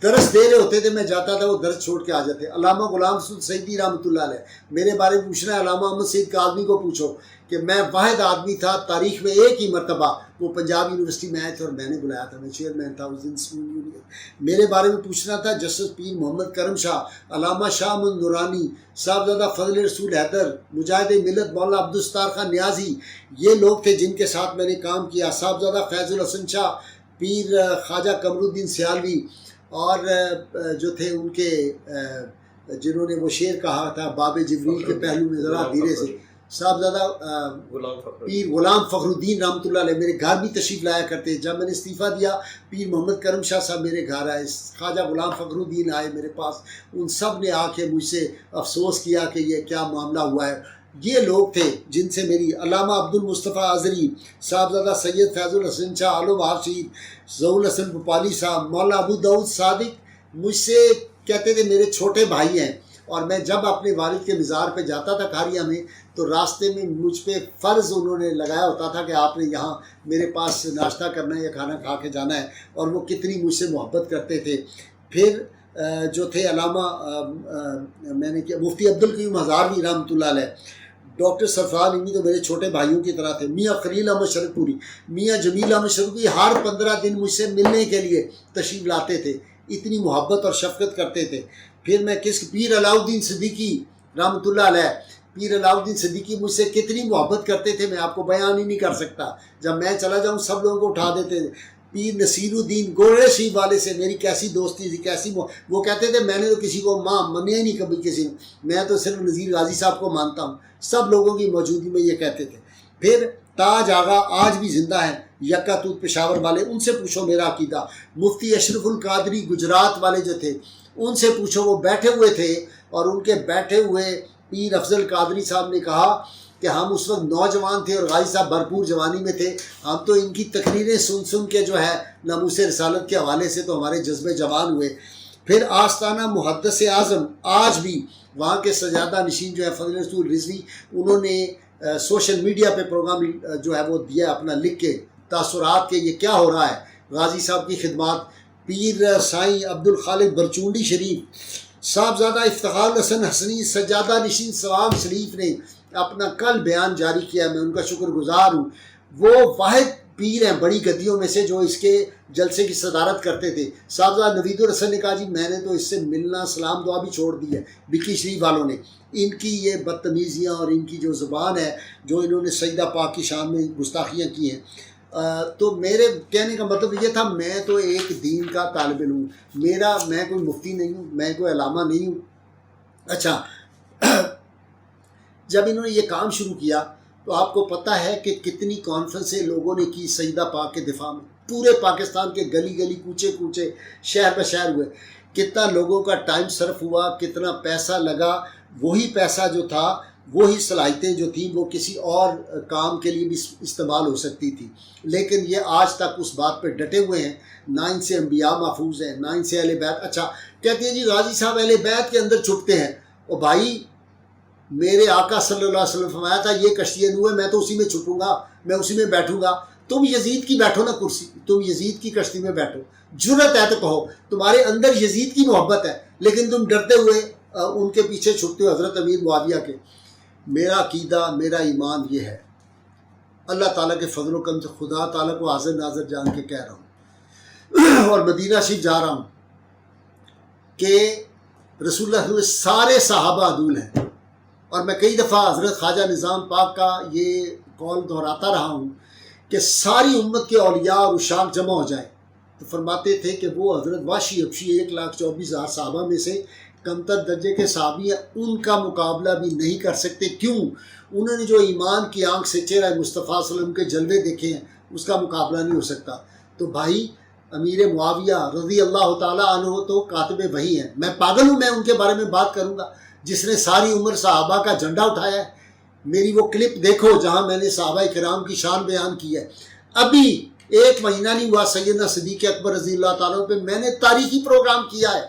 درس دے رہے ہوتے تھے، میں جاتا تھا وہ درس چھوڑ کے آ جاتے. علامہ غلام رسول سعیدی رحمۃ اللہ علیہ، میرے بارے میں پوچھنا ہے علامہ احمد سعید کاظمی کو پوچھو. کہ میں واحد آدمی تھا تاریخ میں ایک ہی مرتبہ وہ پنجاب یونیورسٹی میں آئے تھے اور میں نے بلایا تھا، میں چیئرمین تھا اس دن اسکول یونین۔ میرے بارے میں پوچھنا تھا جسٹس پیر محمد کرم شاہ، علامہ شاہ محمد نورانی، صاحبزادہ فضل رسول حیدر، مجاہد ملت مولانا عبدالستار خان نیازی، یہ لوگ تھے جن کے ساتھ میں نے کام کیا۔ صاحبزادہ فیض الحسن شاہ، پیر خواجہ قمر الدین سیالوی، اور جو تھے ان کے جنہوں نے وہ شعر کہا تھا باب جبریل کے پہلو میں ذرا دھیرے سے، صاحبزادہ پیر غلام فخر الدین رحمۃ اللہ علیہ میرے گھر بھی تشریف لایا کرتے۔ جب میں نے استعفیٰ دیا پیر محمد کرم شاہ صاحب میرے گھر آئے، خواجہ غلام فخر الدین آئے میرے پاس، ان سب نے آ کے مجھ سے افسوس کیا کہ یہ کیا معاملہ ہوا ہے۔ یہ لوگ تھے جن سے میری، علامہ عبد المصطفیٰ اظہری، صاحبزادہ سید فیض الحسن شاہ عالم حافظ، ظہور الحسن بھوپالی صاحب، مولانا ابو داؤد صادق مجھ سے کہتے تھے میرے چھوٹے بھائی ہیں، اور میں جب اپنے والد کے مزار پہ جاتا تھا کھاریہ میں تو راستے میں مجھ پہ فرض انہوں نے لگایا ہوتا تھا کہ آپ نے یہاں میرے پاس ناشتہ کرنا ہے یا کھانا کھا کے جانا ہے، اور وہ کتنی مجھ سے محبت کرتے تھے۔ پھر جو تھے علامہ میں نے کیا مفتی عبدالقیوم ہزاروی رحمۃ اللہ علیہ، ڈاکٹر سرفراز نعیمی تو میرے چھوٹے بھائیوں کی طرح تھے، میاں خلیل احمد شرکپوری، میاں جمیل احمد شرکپوری ہر 15 دن مجھ سے ملنے کے لیے تشریف لاتے تھے، اتنی محبت اور شفقت کرتے تھے۔ پھر میں پیر علاؤ الدین صدیقی رحمۃ اللہ علیہ، پیر علاؤ الدین صدیقی مجھ سے کتنی محبت کرتے تھے میں آپ کو بیان ہی نہیں کر سکتا، جب میں چلا جاؤں سب لوگوں کو اٹھا دیتے تھے۔ پیر نصیر الدین گولڑے شریف والے سے میری کیسی دوستی تھی، کیسی وہ کہتے تھے میں نے تو کسی کو ماں منیا ہی نہیں کبھی کسی نے، میں تو صرف نذیر غازی صاحب کو مانتا ہوں، سب لوگوں کی موجودگی میں یہ کہتے تھے۔ پھر تاج آغا آج بھی زندہ ہیں، یکا توت پشاور والے، ان سے پوچھو میرا عقیدہ۔ مفتی اشرف القادری گجرات والے جو تھے ان سے پوچھو، وہ بیٹھے ہوئے تھے، اور ان کے بیٹھے ہوئے پیر افضل قادری صاحب نے کہا کہ ہم اس وقت نوجوان تھے اور غازی صاحب بھرپور جوانی میں تھے، ہم تو ان کی تقریریں سن سن کے جو ہے ناموس رسالت کے حوالے سے تو ہمارے جذبے جوان ہوئے۔ پھر آستانہ محدث اعظم آج بھی وہاں کے سجادہ نشین جو ہے فضل رسول رضوی، انہوں نے سوشل میڈیا پہ پروگرام جو ہے وہ دیا اپنا لکھ کے تاثرات کے یہ کیا ہو رہا ہے غازی صاحب کی خدمات۔ پیر سائیں عبد الخالق برچونڈی شریف، صاحبزادہ افتخار الحسن حسنی، سجادہ نشین ثواب شریف نے اپنا کل بیان جاری کیا، میں ان کا شکر گزار ہوں۔ وہ واحد پیر ہیں بڑی گدیوں میں سے جو اس کے جلسے کی صدارت کرتے تھے۔ صاحبزادہ نوید الحسن نے کہا جی میں نے تو اس سے ملنا سلام دعا بھی چھوڑ دی ہے، بکی شریف والوں نے، ان کی یہ بدتمیزیاں اور ان کی جو زبان ہے جو انہوں نے سیدہ پاک کی شان میں گستاخیاں کی ہیں۔ تو میرے کہنے کا مطلب یہ تھا میں تو ایک دین کا طالب علم ہوں، میں کوئی مفتی نہیں ہوں، میں کوئی علامہ نہیں ہوں۔ اچھا جب انہوں نے یہ کام شروع کیا تو آپ کو پتہ ہے کہ کتنی کانفرنسیں لوگوں نے کی سیدہ پاک کے دفاع میں، پورے پاکستان کے گلی گلی کوچے کوچے شہر بہ شہر ہوئے، کتنا لوگوں کا ٹائم صرف ہوا، کتنا پیسہ لگا، وہی پیسہ جو تھا وہی صلاحیتیں جو تھیں وہ کسی اور کام کے لیے بھی استعمال ہو سکتی تھی، لیکن یہ آج تک اس بات پہ ڈٹے ہوئے ہیں، نہ ان سے انبیاء محفوظ ہیں، نہ ان سے اہل بیت۔ اچھا کہتے ہیں جی غازی صاحب اہل بیت کے اندر چھپتے ہیں، اور بھائی میرے آقا صلی اللہ علیہ وسلم فرمایا تھا یہ کشتی نوح ہے، میں تو اسی میں چھپوں گا، میں اسی میں بیٹھوں گا، تم یزید کی بیٹھو نا کرسی، تم یزید کی کشتی میں بیٹھو، جرت ہے تو کہو، تمہارے اندر یزید کی محبت ہے لیکن تم ڈرتے ہوئے ان کے پیچھے چھپتے ہو حضرت امیر معاویہ کے۔ میرا عقیدہ میرا ایمان یہ ہے، اللہ تعالیٰ کے فضل و کرم سے خدا تعالیٰ کو حاضر ناظر جان کے کہہ رہا ہوں اور مدینہ شریف جا رہا ہوں کہ رسول اللہ کے سارے صحابہ عدول ہیں، اور میں کئی دفعہ حضرت خواجہ نظام پاک کا یہ قول دہراتا رہا ہوں کہ ساری امت کے اولیاء اور اشاق جمع ہو جائیں تو فرماتے تھے کہ وہ حضرت وحشی حبشی 1,24,000 صحابہ میں سے کمتر درجے کے صحابی ہیں، ان کا مقابلہ بھی نہیں کر سکتے۔ کیوں؟ انہوں نے جو ایمان کی آنکھ سے چہرہ مصطفیٰ صلی اللہ علیہ وسلم کے جلوے دیکھے ہیں اس کا مقابلہ نہیں ہو سکتا۔ تو بھائی امیر معاویہ رضی اللہ تعالیٰ عنہ تو کاتب وحی ہیں، میں پاگل ہوں میں ان کے بارے میں بات کروں گا جس نے ساری عمر صحابہ کا جھنڈا اٹھایا ہے؟ میری وہ کلپ دیکھو جہاں میں نے صحابہ کرام کی شان بیان کی ہے۔ ابھی 1 مہینہ نہیں ہوا سیدنا صدیق اکبر رضی اللہ تعالیٰ پہ میں نے تاریخی پروگرام کیا ہے،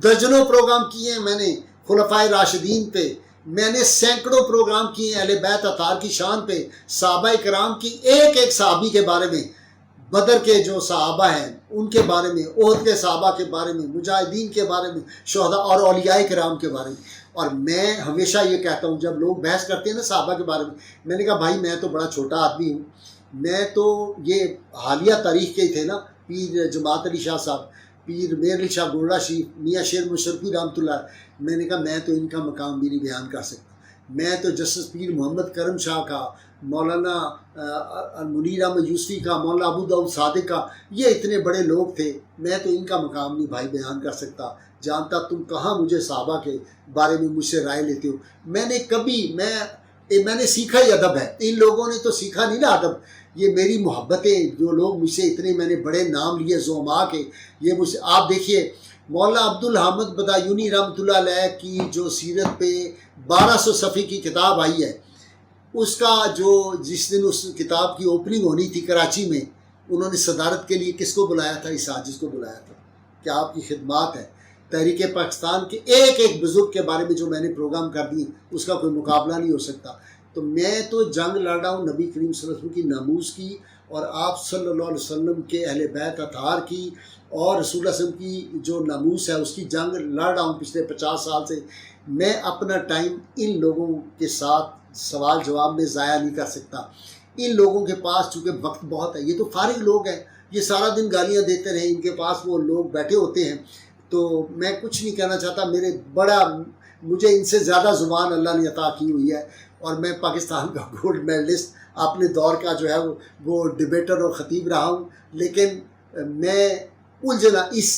درجنوں پروگرام کیے ہیں میں نے خلفائے راشدین پہ، میں نے سینکڑوں پروگرام کیے ہیں اہل بیت اطہار کی شان پہ، صحابہ کرام کی ایک ایک صحابی کے بارے میں، بدر کے جو صحابہ ہیں ان کے بارے میں، احد کے صحابہ کے بارے میں، مجاہدین کے بارے میں، شہداء اور اولیاء کرام کے بارے میں۔ اور میں ہمیشہ یہ کہتا ہوں جب لوگ بحث کرتے ہیں نا صحابہ کے بارے میں نے کہا بھائی میں تو بڑا چھوٹا آدمی ہوں، میں تو یہ حالیہ تاریخ کے ہی تھے نا، پیر جماعت علی شاہ صاحب، پیر میر علی شاہ گولڑا شریف، میاں شیر مشرفی رحمۃ اللہ، میں نے کہا میں تو ان کا مقام بھی نہیں بیان کر سکتا، میں تو جسٹس پیر محمد کرم شاہ کا، مولانا منیر احمد یوسفی کا، مولانا ابو داؤد صادق کا، یہ اتنے بڑے لوگ تھے، میں تو ان کا مقام نہیں بھائی بیان کر سکتا، جانتا تم کہاں مجھے صحابہ کے بارے میں مجھ سے رائے لیتے ہو۔ میں نے سیکھا ہی ادب ہے، ان لوگوں نے تو سیکھا نہیں نا ادب، یہ میری محبتیں، جو لوگ مجھ سے اتنے میں نے بڑے نام لیے زعماء کے، یہ مجھ سے آپ دیکھیے مولانا عبدالحامد بدایونی رحمۃ اللہ علیہ کی جو سیرت پہ 1200 صفحے کی کتاب آئی ہے، اس کا جس دن اس کتاب کی اوپننگ ہونی تھی کراچی میں، انہوں نے صدارت کے لیے کس کو بلایا تھا؟ اس عاجز کو بلایا تھا کہ آپ کی خدمات ہے، تحریک پاکستان کے ایک ایک بزرگ کے بارے میں جو میں نے پروگرام کر دی اس کا کوئی مقابلہ نہیں ہو سکتا۔ تو میں تو جنگ لڑ رہا ہوں نبی کریم صلی اللہ علیہ وسلم کی ناموس کی، اور آپ صلی اللہ علیہ وسلم کے اہل بیت اطہار کی، اور رسول اللہ صلی اللہ علیہ وسلم کی جو ناموس ہے اس کی جنگ لڑ رہا ہوں پچھلے 50 سال سے۔ میں اپنا ٹائم ان لوگوں کے ساتھ سوال جواب میں ضائع نہیں کر سکتا۔ ان لوگوں کے پاس چونکہ وقت بہت ہے، یہ تو فارغ لوگ ہیں، یہ سارا دن گالیاں دیتے رہے، ان کے پاس وہ لوگ بیٹھے ہوتے ہیں، تو میں کچھ نہیں کہنا چاہتا۔ مجھے ان سے زیادہ زبان اللہ نے عطا کی ہوئی ہے، اور میں پاکستان کا گولڈ میڈلسٹ اپنے دور کا جو ہے وہ ڈبیٹر اور خطیب رہا ہوں، لیکن میں الجھنا اس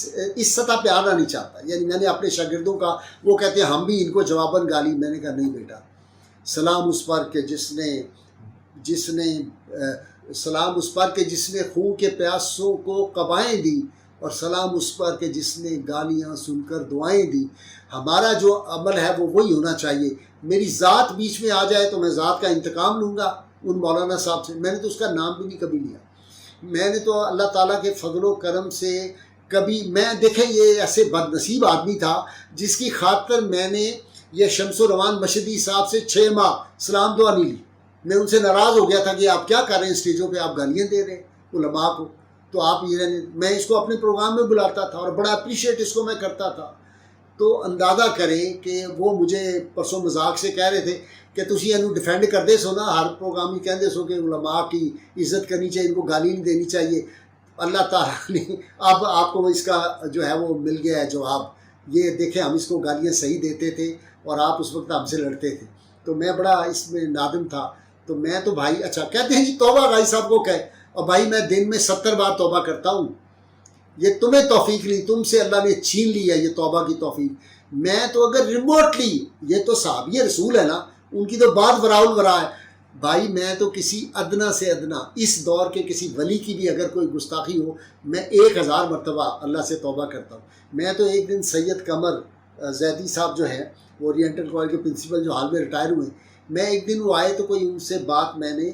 سطح پہ آنا نہیں چاہتا۔ یعنی میں نے اپنے شاگردوں کا، وہ کہتے ہیں ہم بھی ان کو جواباً گالی، میں نے کہا نہیں بیٹا، سلام اس پر کہ جس نے خون کے پیاسوں کو قبائیں دی، اور سلام اس پر کہ جس نے گالیاں سن کر دعائیں دی۔ ہمارا جو عمل ہے وہ وہی ہونا چاہیے۔ میری ذات بیچ میں آ جائے تو میں ذات کا انتقام لوں گا ان مولانا صاحب سے، میں نے تو اس کا نام بھی نہیں کبھی لیا۔ میں نے تو اللہ تعالیٰ کے فضل و کرم سے دیکھیں یہ ایسے بد نصیب آدمی تھا جس کی خاطر میں نے یہ شمس و روان مشہدی صاحب سے 6 ماہ سلام دعا نہیں لی۔ میں ان سے ناراض ہو گیا تھا کہ آپ کیا کر رہے ہیں اسٹیجوں پہ، آپ گالیاں دے رہے ہیں علماء کو، تو آپ میں اس کو اپنے پروگرام میں بلاتا تھا اور بڑا اپریشیٹ اس کو میں کرتا تھا۔ تو اندازہ کریں کہ وہ مجھے پرسوں مذاق سے کہہ رہے تھے کہ تسی انہوں ڈیفینڈ کردے سو نا، ہر پروگرام ہی کہندے سو کہ علماء کی عزت کرنی چاہیے، ان کو گالی نہیں دینی چاہیے۔ اللہ تعالیٰ نے اب آپ کو اس کا جو ہے وہ مل گیا ہے جواب۔ یہ دیکھیں ہم اس کو گالیاں صحیح دیتے تھے اور آپ اس وقت ہم سے لڑتے تھے، تو میں بڑا اس میں نادم تھا۔ تو میں تو بھائی اچھا کہتے ہیں جی توبہ بھائی صاحب کو کہے، اور بھائی میں دن میں 70 بار توبہ کرتا ہوں، یہ تمہیں توفیق نہیں، تم سے اللہ نے چھین لی ہے یہ توبہ کی توفیق۔ میں تو اگر ریموٹلی، یہ تو صحابی رسول ہے نا، ان کی تو بات وراء الورا ہے بھائی، میں تو کسی ادنا سے ادنا اس دور کے کسی ولی کی بھی اگر کوئی گستاخی ہو، میں 1000 مرتبہ اللہ سے توبہ کرتا ہوں۔ میں تو ایک دن سید قمر زیدی صاحب جو ہیں، وہ اورینٹل کالج کے پرنسپل جو حال میں ریٹائر ہوئے، میں ایک دن وہ آئے تو کوئی ان سے بات میں نے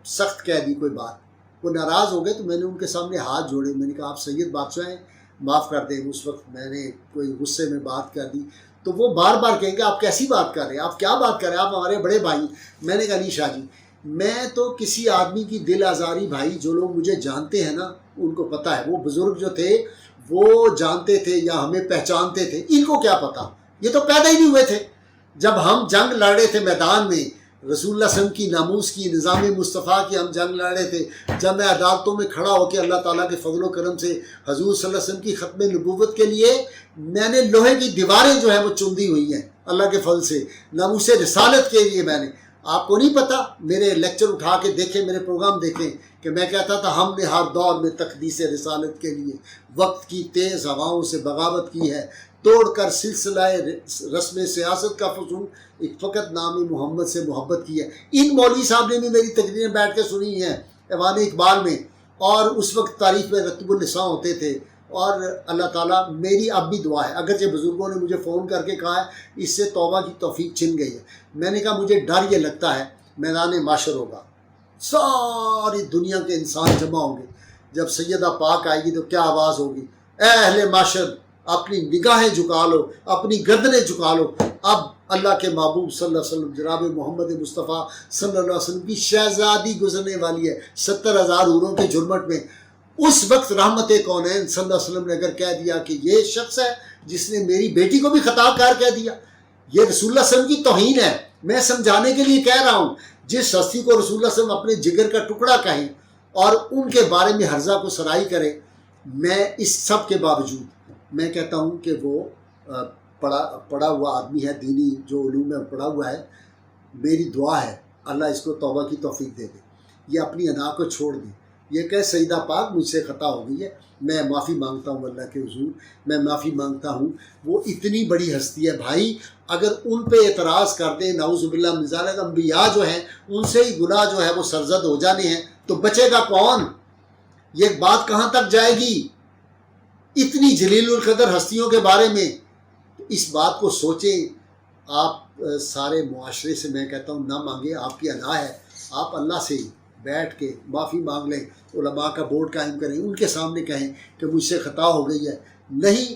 سخت کہہ دی، کوئی بات، وہ ناراض ہو گئے، تو میں نے ان کے سامنے ہاتھ جوڑے، میں نے کہا آپ سید بادشاہ ہیں، معاف کر دیں، اس وقت میں نے کوئی غصے میں بات کر دی۔ تو وہ بار بار کہیں گے آپ کیسی بات کر رہے ہیں، آپ کیا بات کر رہے ہیں، آپ ہمارے بڑے بھائی۔ میں نے کہا نہیں شاہ جی، میں تو کسی آدمی کی دل آزاری، بھائی جو لوگ مجھے جانتے ہیں نا ان کو پتہ ہے، وہ بزرگ جو تھے وہ جانتے تھے یا ہمیں پہچانتے تھے، ان کو کیا پتہ، یہ تو پیدا ہی نہیں ہوئے تھے جب ہم جنگ لڑ رہے تھے میدان میں، رسول اللہ صلی اللہ علیہ وسلم کی ناموس کی، نظام مصطفیٰ کی ہم جنگ لڑ رہے تھے، جب میں عدالتوں میں کھڑا ہو کے اللہ تعالیٰ کے فضل و کرم سے حضور صلی اللہ علیہ وسلم کی ختم نبوت کے لیے میں نے لوہے کی دیواریں جو ہیں وہ چندی ہوئی ہیں اللہ کے فضل سے، ناموس رسالت کے لیے میں نے، آپ کو نہیں پتہ، میرے لیکچر اٹھا کے دیکھیں، میرے پروگرام دیکھیں کہ میں کہتا تھا ہم نے ہر دور میں تقدیس رسالت کے لیے وقت کی تیز ہواؤں سے بغاوت کی ہے، توڑ کر سلسلہ رسم سیاست کا فصول، ایک فقط نام محمد سے محبت کی ہے۔ ان مولوی صاحب نے بھی میری تقریریں بیٹھ کے سنی ہیں ایوان اقبال میں، اور اس وقت تاریخ میں رتب اللسان ہوتے تھے، اور اللہ تعالیٰ میری اب بھی دعا ہے، اگرچہ بزرگوں نے مجھے فون کر کے کہا ہے اس سے توبہ کی توفیق چھن گئی ہے، میں نے کہا مجھے ڈر یہ لگتا ہے میدان معاشر ہوگا، ساری دنیا کے انسان جمع ہوں گے، جب سیدہ پاک آئے گی تو کیا آواز ہوگی، اے اہل معاشر اپنی نگاہیں جھکا لو، اپنی گردنیں جھکا لو، اب اللہ کے محبوب صلی اللہ علیہ وسلم جناب محمد مصطفیٰ صلی اللہ علیہ وسلم کی شہزادی گزرنے والی ہے 70,000 حوروں کے جھرمٹ میں۔ اس وقت رحمت کونین صلی اللہ علیہ وسلم نے اگر کہہ دیا کہ یہ شخص ہے جس نے میری بیٹی کو بھی خطا کار کہہ دیا، یہ رسول اللہ صلی اللہ علیہ وسلم کی توہین ہے. میں سمجھانے کے لیے کہہ رہا ہوں. جس ہستی کو رسول اللہ صلی اللہ علیہ وسلم اپنے جگر کا ٹکڑا کہیں اور ان کے بارے میں ہرزہ کو سرائی کرے، میں اس سب کے باوجود میں کہتا ہوں کہ وہ پڑھا ہوا آدمی ہے، دینی جو علوم میں پڑھا ہوا ہے. میری دعا ہے اللہ اس کو توبہ کی توفیق دے دے، یہ اپنی انا کو چھوڑ دے. یہ کہ سیدہ پاک مجھ سے خطا ہو گئی ہے، میں معافی مانگتا ہوں اللہ کے حضور، میں معافی مانگتا ہوں. وہ اتنی بڑی ہستی ہے بھائی، اگر ان پہ اعتراض کر دیں نعوذ باللہ من ذالک، انبیاء جو ہیں ان سے ہی گناہ جو ہے وہ سرزد ہو جانے ہیں، تو بچے گا کون؟ یہ بات کہاں تک جائے گی؟ اتنی جلیل القدر ہستیوں کے بارے میں اس بات کو سوچیں. آپ سارے معاشرے سے میں کہتا ہوں نہ مانگیں، آپ کی ادا ہے. آپ اللہ سے بیٹھ کے معافی مانگ لیں، علماء کا بورڈ قائم کریں، ان کے سامنے کہیں کہ مجھ سے خطا ہو گئی ہے. نہیں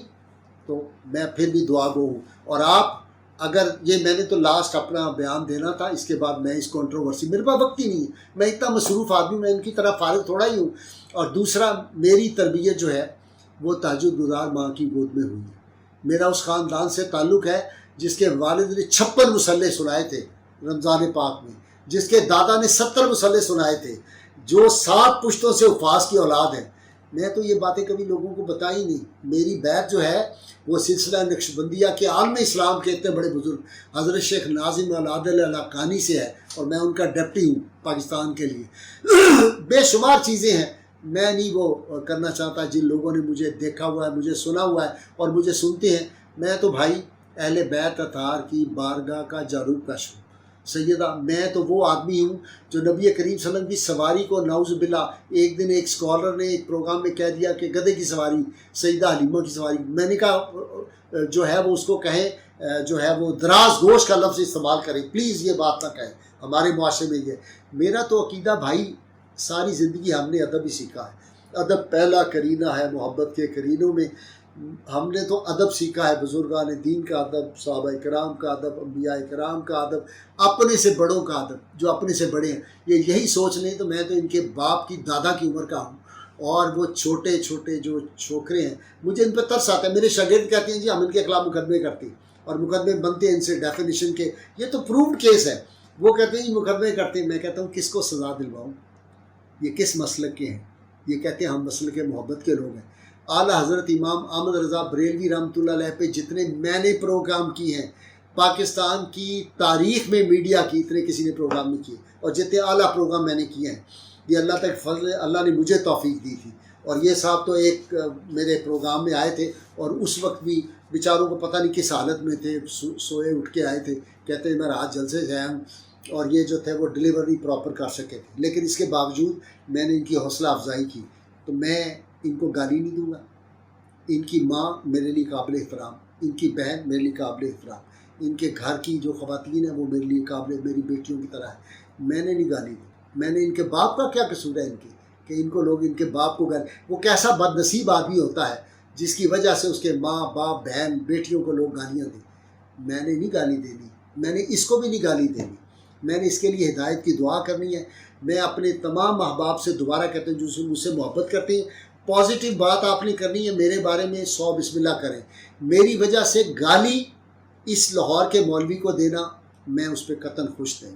تو میں پھر بھی دعا گو ہوں. اور آپ اگر یہ میں نے تو لاسٹ اپنا بیان دینا تھا، اس کے بعد میں اس کنٹروورسی، میرے پاس وقت ہی نہیں ہے، میں اتنا مصروف آدمی، میں ان کی طرح فارغ تھوڑا ہی ہوں. اور دوسرا، میری تربیت جو ہے وہ تہجد گزار ماں کی گود میں ہوئی ہے. میرا اس خاندان سے تعلق ہے جس کے والد نے 56 مصلے سنائے تھے رمضان پاک میں، جس کے دادا نے 70 مصلے سنائے تھے، جو 7 پشتوں سے حفاظ کی اولاد ہے. میں تو یہ باتیں کبھی لوگوں کو بتائی نہیں. میری بیت جو ہے وہ سلسلہ نقشبندیہ کے عالم اسلام کے اتنے بڑے بزرگ حضرت شیخ ناظم العادل الحقانی سے ہے، اور میں ان کا ڈپٹی ہوں پاکستان کے لیے. بے شمار چیزیں ہیں، میں نہیں وہ کرنا چاہتا. جن لوگوں نے مجھے دیکھا ہوا ہے، مجھے سنا ہوا ہے اور مجھے سنتے ہیں، میں تو بھائی اہل بیت اطہار کی بارگاہ کا جاروب کش ہوں. سیدہ، میں تو وہ آدمی ہوں جو نبی کریم صلی اللہ علیہ وسلم کی سواری کو نعوذ باللہ، ایک دن ایک اسکالر نے ایک پروگرام میں کہہ دیا کہ گدھے کی سواری، سیدہ حلیمہ کی سواری. میں نے کہا جو ہے وہ اس کو کہیں، جو ہے وہ دراز گوش کا لفظ استعمال کریں، پلیز یہ بات نہ کہیں. ہمارے معاشرے میں یہ میرا تو عقیدہ بھائی، ساری زندگی ہم نے ادب ہی سیکھا ہے. ادب پہلا کرینہ ہے محبت کے کرینوں میں. ہم نے تو ادب سیکھا ہے، بزرگان دین کا ادب، صحابہ کرام کا ادب، انبیاء کرام کا ادب، اپنے سے بڑوں کا ادب، جو اپنے سے بڑے ہیں. یہی سوچ لیں تو میں تو ان کے باپ کی دادا کی عمر کا ہوں، اور وہ چھوٹے چھوٹے جو چھوکرے ہیں، مجھے ان پہ ترس آتا ہے. میرے شاگرد کہتے ہیں جی ہم ان کے خلاف مقدمے کرتے ہیں، اور مقدمے بنتے ہیں ان سے ڈیفینیشن کے، یہ تو پرووڈ کیس ہے. وہ کہتے ہیں جی مقدمے کرتے ہیں. میں کہتا ہوں کس کو سزا دلواؤں؟ یہ کس مسلک کے ہیں؟ یہ کہتے ہیں ہم مسلک محبت کے لوگ ہیں. اعلیٰ حضرت امام احمد رضا بریلوی رحمۃ اللہ علیہ پہ جتنے میں نے پروگرام کیے ہیں پاکستان کی تاریخ میں، میڈیا کی اتنے کسی نے پروگرام نہیں کیے، اور جتنے اعلیٰ پروگرام میں نے کیے ہیں یہ اللہ تک فضل، اللہ نے مجھے توفیق دی تھی. اور یہ صاحب تو ایک میرے پروگرام میں آئے تھے، اور اس وقت بھی بیچاروں کو پتہ نہیں کس حالت میں تھے، سوئے اٹھ کے آئے تھے، کہتے ہیں میں رات جلسے سے آیا ہوں، اور یہ جو تھے وہ ڈلیوری پراپر کر سکے تھے. لیکن اس کے باوجود میں نے ان کی حوصلہ افزائی کی. تو میں ان کو گالی نہیں دوں گا. ان کی ماں میرے لیے قابل احترام، ان کی بہن میرے لیے قابل احترام، ان کے گھر کی جو خواتین ہیں وہ میرے لیے قابل، میری بیٹیوں کی طرح ہے. میں نے نہیں گالی دی. میں نے ان کے باپ کا کیا قصور ہے ان کی کہ ان کو لوگ ان کے باپ کو گالی؟ وہ کیسا بد نصیب آدمی ہوتا ہے جس کی وجہ سے اس کے ماں باپ بہن بیٹیوں کو لوگ گالیاں دیں. میں نے نہیں گالی دینی، میں نے اس کو بھی نہیں گالی دینی. میں نے اس کے لیے ہدایت کی دعا کرنی ہے. میں اپنے تمام احباب سے دوبارہ کہتے ہیں جو مجھ سے محبت کرتے ہیں، پازیٹیو بات آپ نے کرنی ہے، میرے بارے میں 100 بسم اللہ کریں. میری وجہ سے گالی اس لاہور کے مولوی کو دینا، میں اس پہ قطعاً خوش نہیں.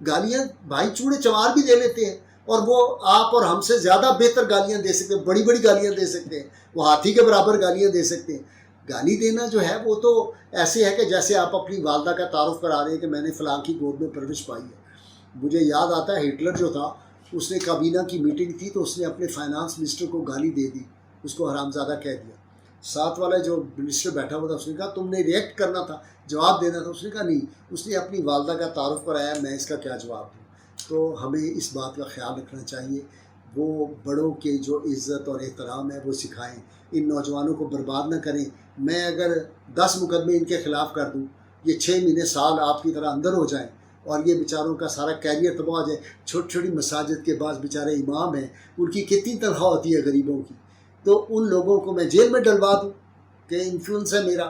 گالیاں بھائی چوڑے چمار بھی دے لیتے ہیں، اور وہ آپ اور ہم سے زیادہ بہتر گالیاں دے سکتے ہیں، بڑی بڑی گالیاں دے سکتے ہیں، وہ ہاتھی کے برابر گالیاں دے سکتے ہیں. گالی دینا جو ہے وہ تو ایسے ہے کہ جیسے آپ اپنی والدہ کا تعارف کرا رہے ہیں کہ میں نے فلاں کی گود میں پرورش پائی ہے. مجھے یاد آتا ہے ہٹلر جو تھا، اس نے کابینہ کی میٹنگ تھی تو اس نے اپنے فائنانس منسٹر کو گالی دے دی، اس کو حرامزادہ کہہ دیا. ساتھ والا جو منسٹر بیٹھا ہوا تھا اس نے کہا تم نے ریئیکٹ کرنا تھا، جواب دینا تھا. اس نے کہا نہیں، اس نے اپنی والدہ کا تعارف کرایا، میں اس کا کیا جواب دوں. تو ہمیں اس بات کا خیال رکھنا چاہیے، وہ بڑوں کے جو عزت اور احترام ہے وہ سکھائیں، ان نوجوانوں کو برباد نہ کریں. میں اگر 10 مقدمے ان کے خلاف کر دوں، یہ 6 مہینے سال آپ کی طرح اندر ہو جائیں، اور یہ بیچاروں کا سارا کیریئر تباہ ہو جائے. چھوٹی چھوٹی مساجد کے بعض بیچارے امام ہیں، ان کی کتنی تنخواہ ہوتی ہے غریبوں کی، تو ان لوگوں کو میں جیل میں ڈلوا دوں کہ انفلوئنس ہے میرا.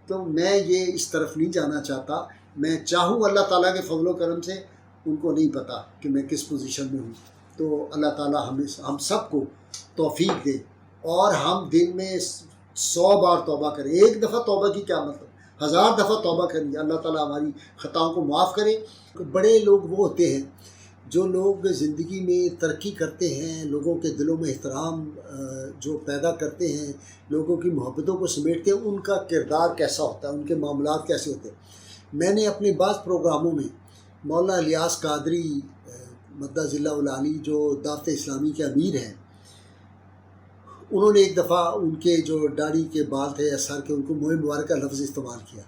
تو میں یہ اس طرف نہیں جانا چاہتا. میں چاہوں اللہ تعالیٰ کے فضل و کرم سے، ان کو نہیں پتہ کہ میں کس پوزیشن میں ہوں. تو اللہ تعالیٰ ہم سب کو توفیق دے، اور ہم دن میں 100 بار توبہ کریں. ایک دفعہ توبہ کی کیا مطلب؟ 1000 دفعہ توبہ کریں. اللہ تعالیٰ ہماری خطاؤں کو معاف کرے. بڑے لوگ وہ ہوتے ہیں جو لوگ زندگی میں ترقی کرتے ہیں، لوگوں کے دلوں میں احترام جو پیدا کرتے ہیں، لوگوں کی محبتوں کو سمیٹتے ہیں. ان کا کردار کیسا ہوتا ہے، ان کے معاملات کیسے ہوتے ہیں. میں نے اپنے بعض پروگراموں میں مولانا الیاس قادری مدہ ذلہ العالی جو دعوت اسلامی کے امیر ہیں، انہوں نے ایک دفعہ ان کے جو داڑھی کے بال تھے یا سر کے، ان کو موئے مبارک کا لفظ استعمال کیا.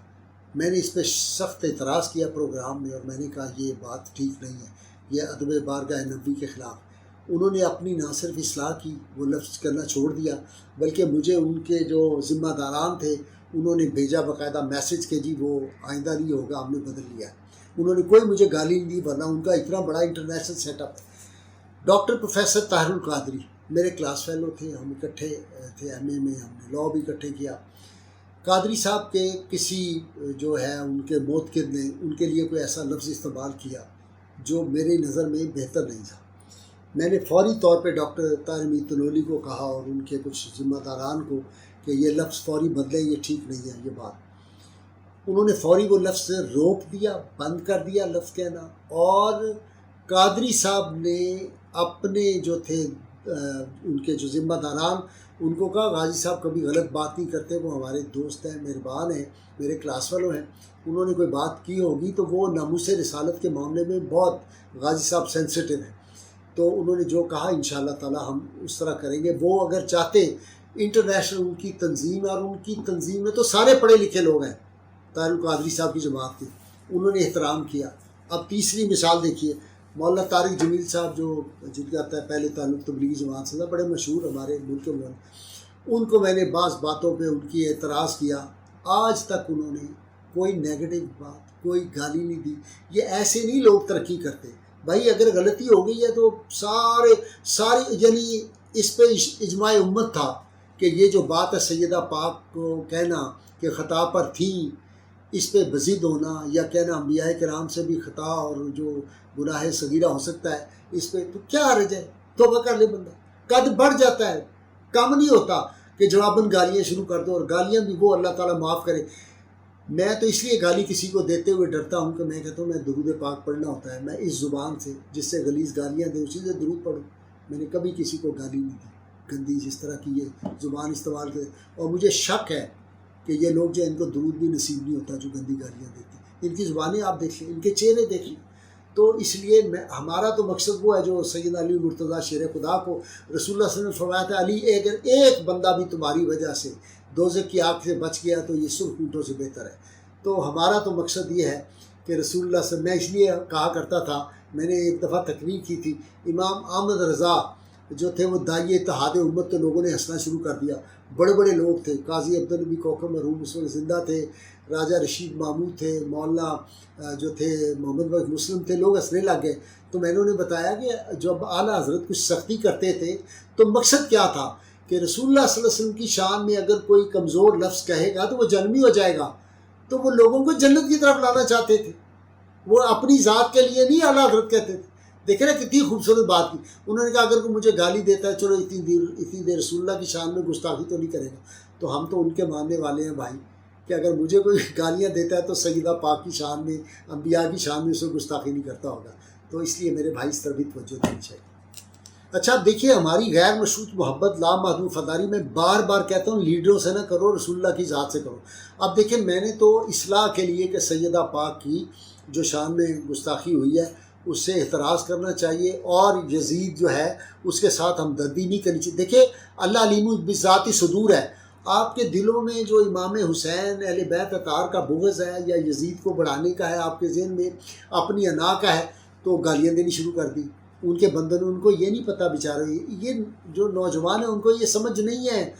میں نے اس پہ سخت اعتراض کیا پروگرام میں، اور میں نے کہا یہ بات ٹھیک نہیں ہے، یہ ادب بارگاہ نبوی کے خلاف. انہوں نے اپنی نہ صرف اصلاح کی، وہ لفظ کرنا چھوڑ دیا، بلکہ مجھے ان کے جو ذمہ داران تھے انہوں نے بھیجا باقاعدہ میسج کہ جی وہ آئندہ نہیں ہوگا، ہم نے بدل لیا. انہوں نے کوئی مجھے گالی نہیں دی، ورنہ ان کا اتنا بڑا انٹرنیشنل سیٹ اپ ہے. ڈاکٹر پروفیسر طاہر القادری میرے کلاس فیلو تھے، ہم اکٹھے تھے ایم اے میں، ہم نے لاء بھی اکٹھے کیا. قادری صاحب کے کسی جو ہے ان کے موتقد نے ان کے لیے کوئی ایسا لفظ استعمال کیا جو میری نظر میں بہتر نہیں تھا. میں نے فوری طور پہ ڈاکٹر طاہر امین تنولی کو کہا اور ان کے کچھ ذمہ داران کو کہ یہ لفظ فوری بدلیں، یہ ٹھیک نہیں ہے یہ بات. انہوں نے فوری وہ لفظ روک دیا، بند کر دیا لفظ کہنا. اور قادری صاحب نے اپنے جو تھے ان کے جو ذمہ داران، ان کو کہا غازی صاحب کبھی غلط بات نہیں کرتے، وہ ہمارے دوست ہیں، مہربان ہیں، میرے کلاس فیلو ہیں. انہوں نے کوئی بات کی ہوگی تو وہ ناموس رسالت کے معاملے میں بہت غازی صاحب سینسٹیو ہیں. تو انہوں نے جو کہا انشاءاللہ تعالی ہم اس طرح کریں گے. وہ اگر چاہتے، انٹرنیشنل ان کی تنظیم ہے، اور ان کی تنظیم میں تو سارے پڑھے لکھے لوگ ہیں طاہر القادری صاحب کی جماعت کے، انہوں نے احترام کیا. اب تیسری مثال دیکھیے، مولانا طارق جمیل صاحب جو جن کا پہلے تعلق تبلیغی جماعت سے تھا، بڑے مشہور ہمارے ملک کے مولانا. ان کو میں نے بعض باتوں پہ ان کی اعتراض کیا. آج تک انہوں نے کوئی نیگیٹو بات، کوئی گالی نہیں دی. یہ ایسے نہیں لوگ ترقی کرتے بھائی. اگر غلطی ہو گئی ہے تو ساری یعنی اس پہ اجماع امت تھا کہ یہ جو بات ہے سیدہ پاک کو کہنا کہ خطا پر تھیں، اس پہ بزد ہونا یا کہنا انبیاء کرام سے بھی خطا اور جو گناہ صغیرہ ہو سکتا ہے، اس پہ تو کیا حرج ہے، توبہ کر لے بندہ. قد بڑھ جاتا ہے، کم نہیں ہوتا کہ جواباً گالیاں شروع کر دو، اور گالیاں بھی وہ اللہ تعالیٰ معاف کرے. میں تو اس لیے گالی کسی کو دیتے ہوئے ڈرتا ہوں کہ میں کہتا ہوں میں درود پاک پڑھنا ہوتا ہے، میں اس زبان سے جس سے غلیظ گالیاں دیں اسی سے درود پڑھوں. میں نے کبھی کسی کو گالی نہیں دی گندی جس طرح کی یہ زبان استعمال کرے. اور مجھے شک ہے کہ یہ لوگ جو ان کو درود بھی نصیب نہیں ہوتا جو گندی گالیاں دیتے ہیں. ان کی زبانیں آپ دیکھ لیں، ان کے چہرے دیکھ لیں. تو اس لیے ہمارا تو مقصد وہ ہے جو سید علی مرتضیٰ شیر خدا کو رسول اللہ صلی اللہ علیہ وسلم نے فرمایا تھا، علی اگر ایک بندہ بھی تمہاری وجہ سے دوزخ کی آگ سے بچ گیا تو یہ سرخ اونٹوں سے بہتر ہے. تو ہمارا تو مقصد یہ ہے کہ رسول اللہ صلی اللہ علیہ وسلم، میں اس لیے کہا کرتا تھا، میں نے ایک دفعہ تقریر کی تھی، امام احمد رضا جو تھے وہ داعی اتحاد امت، تو لوگوں نے ہنسنا شروع کر دیا. بڑے بڑے لوگ تھے، قاضی عبدالنبی کوکب مرحوم اس وقت زندہ تھے، راجہ رشید محمود تھے، مولانا جو تھے محمد بخش مسلم تھے، لوگ ہنسنے لگ گئے. تو میں نے انہیں بتایا کہ جب اعلیٰ حضرت کچھ سختی کرتے تھے تو مقصد کیا تھا کہ رسول اللہ صلی اللہ علیہ وسلم کی شان میں اگر کوئی کمزور لفظ کہے گا تو وہ جنمی ہو جائے گا. تو وہ لوگوں کو جنت کی طرف لانا چاہتے تھے، وہ اپنی ذات کے لیے نہیں اعلیٰ حضرت کہتے تھے. دیکھیں نا کتنی خوبصورت بات کی. انہوں نے کہا اگر کوئی مجھے گالی دیتا ہے چلو اتنی دیر رسول اللہ کی شان میں گستاخی تو نہیں کرے گا. تو ہم تو ان کے ماننے والے ہیں بھائی کہ اگر مجھے کوئی گالیاں دیتا ہے تو سیدہ پاک کی شان میں، انبیاء کی شان میں اسے گستاخی نہیں کرتا ہوگا. تو اس لیے میرے بھائی اس طرح بھی توجہ دینی چاہیے. اچھا دیکھیے، ہماری غیر مشروط محبت لامحدود فداری میں بار بار کہتا ہوں لیڈروں سے نہ کرو، رسول اللہ کی ذات سے کرو. اب دیکھیں میں نے تو اصلاح کے لیے کہ سیدہ پاک کی جو شان میں گستاخی ہوئی ہے اس سے احتراز کرنا چاہیے، اور یزید جو ہے اس کے ساتھ ہمدردی نہیں کرنی چاہیے. دیکھیں اللہ علیم بذات صدور ہے. آپ کے دلوں میں جو امام حسین اہل بیت اطہار کا بغض ہے یا یزید کو بڑھانے کا ہے، آپ کے ذہن میں اپنی انا کا ہے، تو گالیاں دینی شروع کر دی. ان کے بندن ان کو یہ نہیں پتہ بیچارے، یہ جو نوجوان ہیں ان کو یہ سمجھ نہیں ہے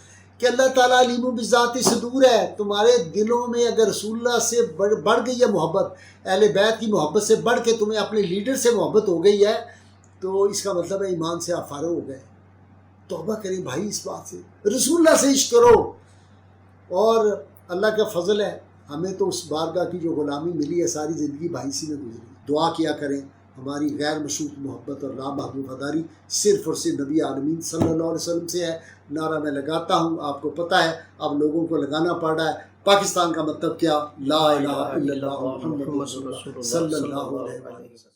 کہ اللہ تعالیٰ علیم بذات صدور ہے. تمہارے دلوں میں اگر رسول اللہ سے بڑھ گئی ہے محبت، اہل بیت کی محبت سے بڑھ کے تمہیں اپنے لیڈر سے محبت ہو گئی ہے، تو اس کا مطلب ہے ایمان سے آپ فارغ ہو گئے. توبہ کریں بھائی اس بات سے، رسول اللہ سے عشق کرو. اور اللہ کا فضل ہے ہمیں تو اس بارگاہ کی جو غلامی ملی ہے ساری زندگی بھائی سی میں گزری. دعا کیا کریں ہماری غیر مشروط محبت اور لامحدود وفاداری صرف اور صرف نبی عالمین صلی اللہ علیہ وسلم سے ہے۔ نعرہ میں لگاتا ہوں، آپ کو پتہ ہے، اب لوگوں کو لگانا پڑ رہا ہے۔ پاکستان کا مطلب کیا؟ لا الہ الا اللہ محمد رسول اللہ صلی اللہ علیہ وسلم۔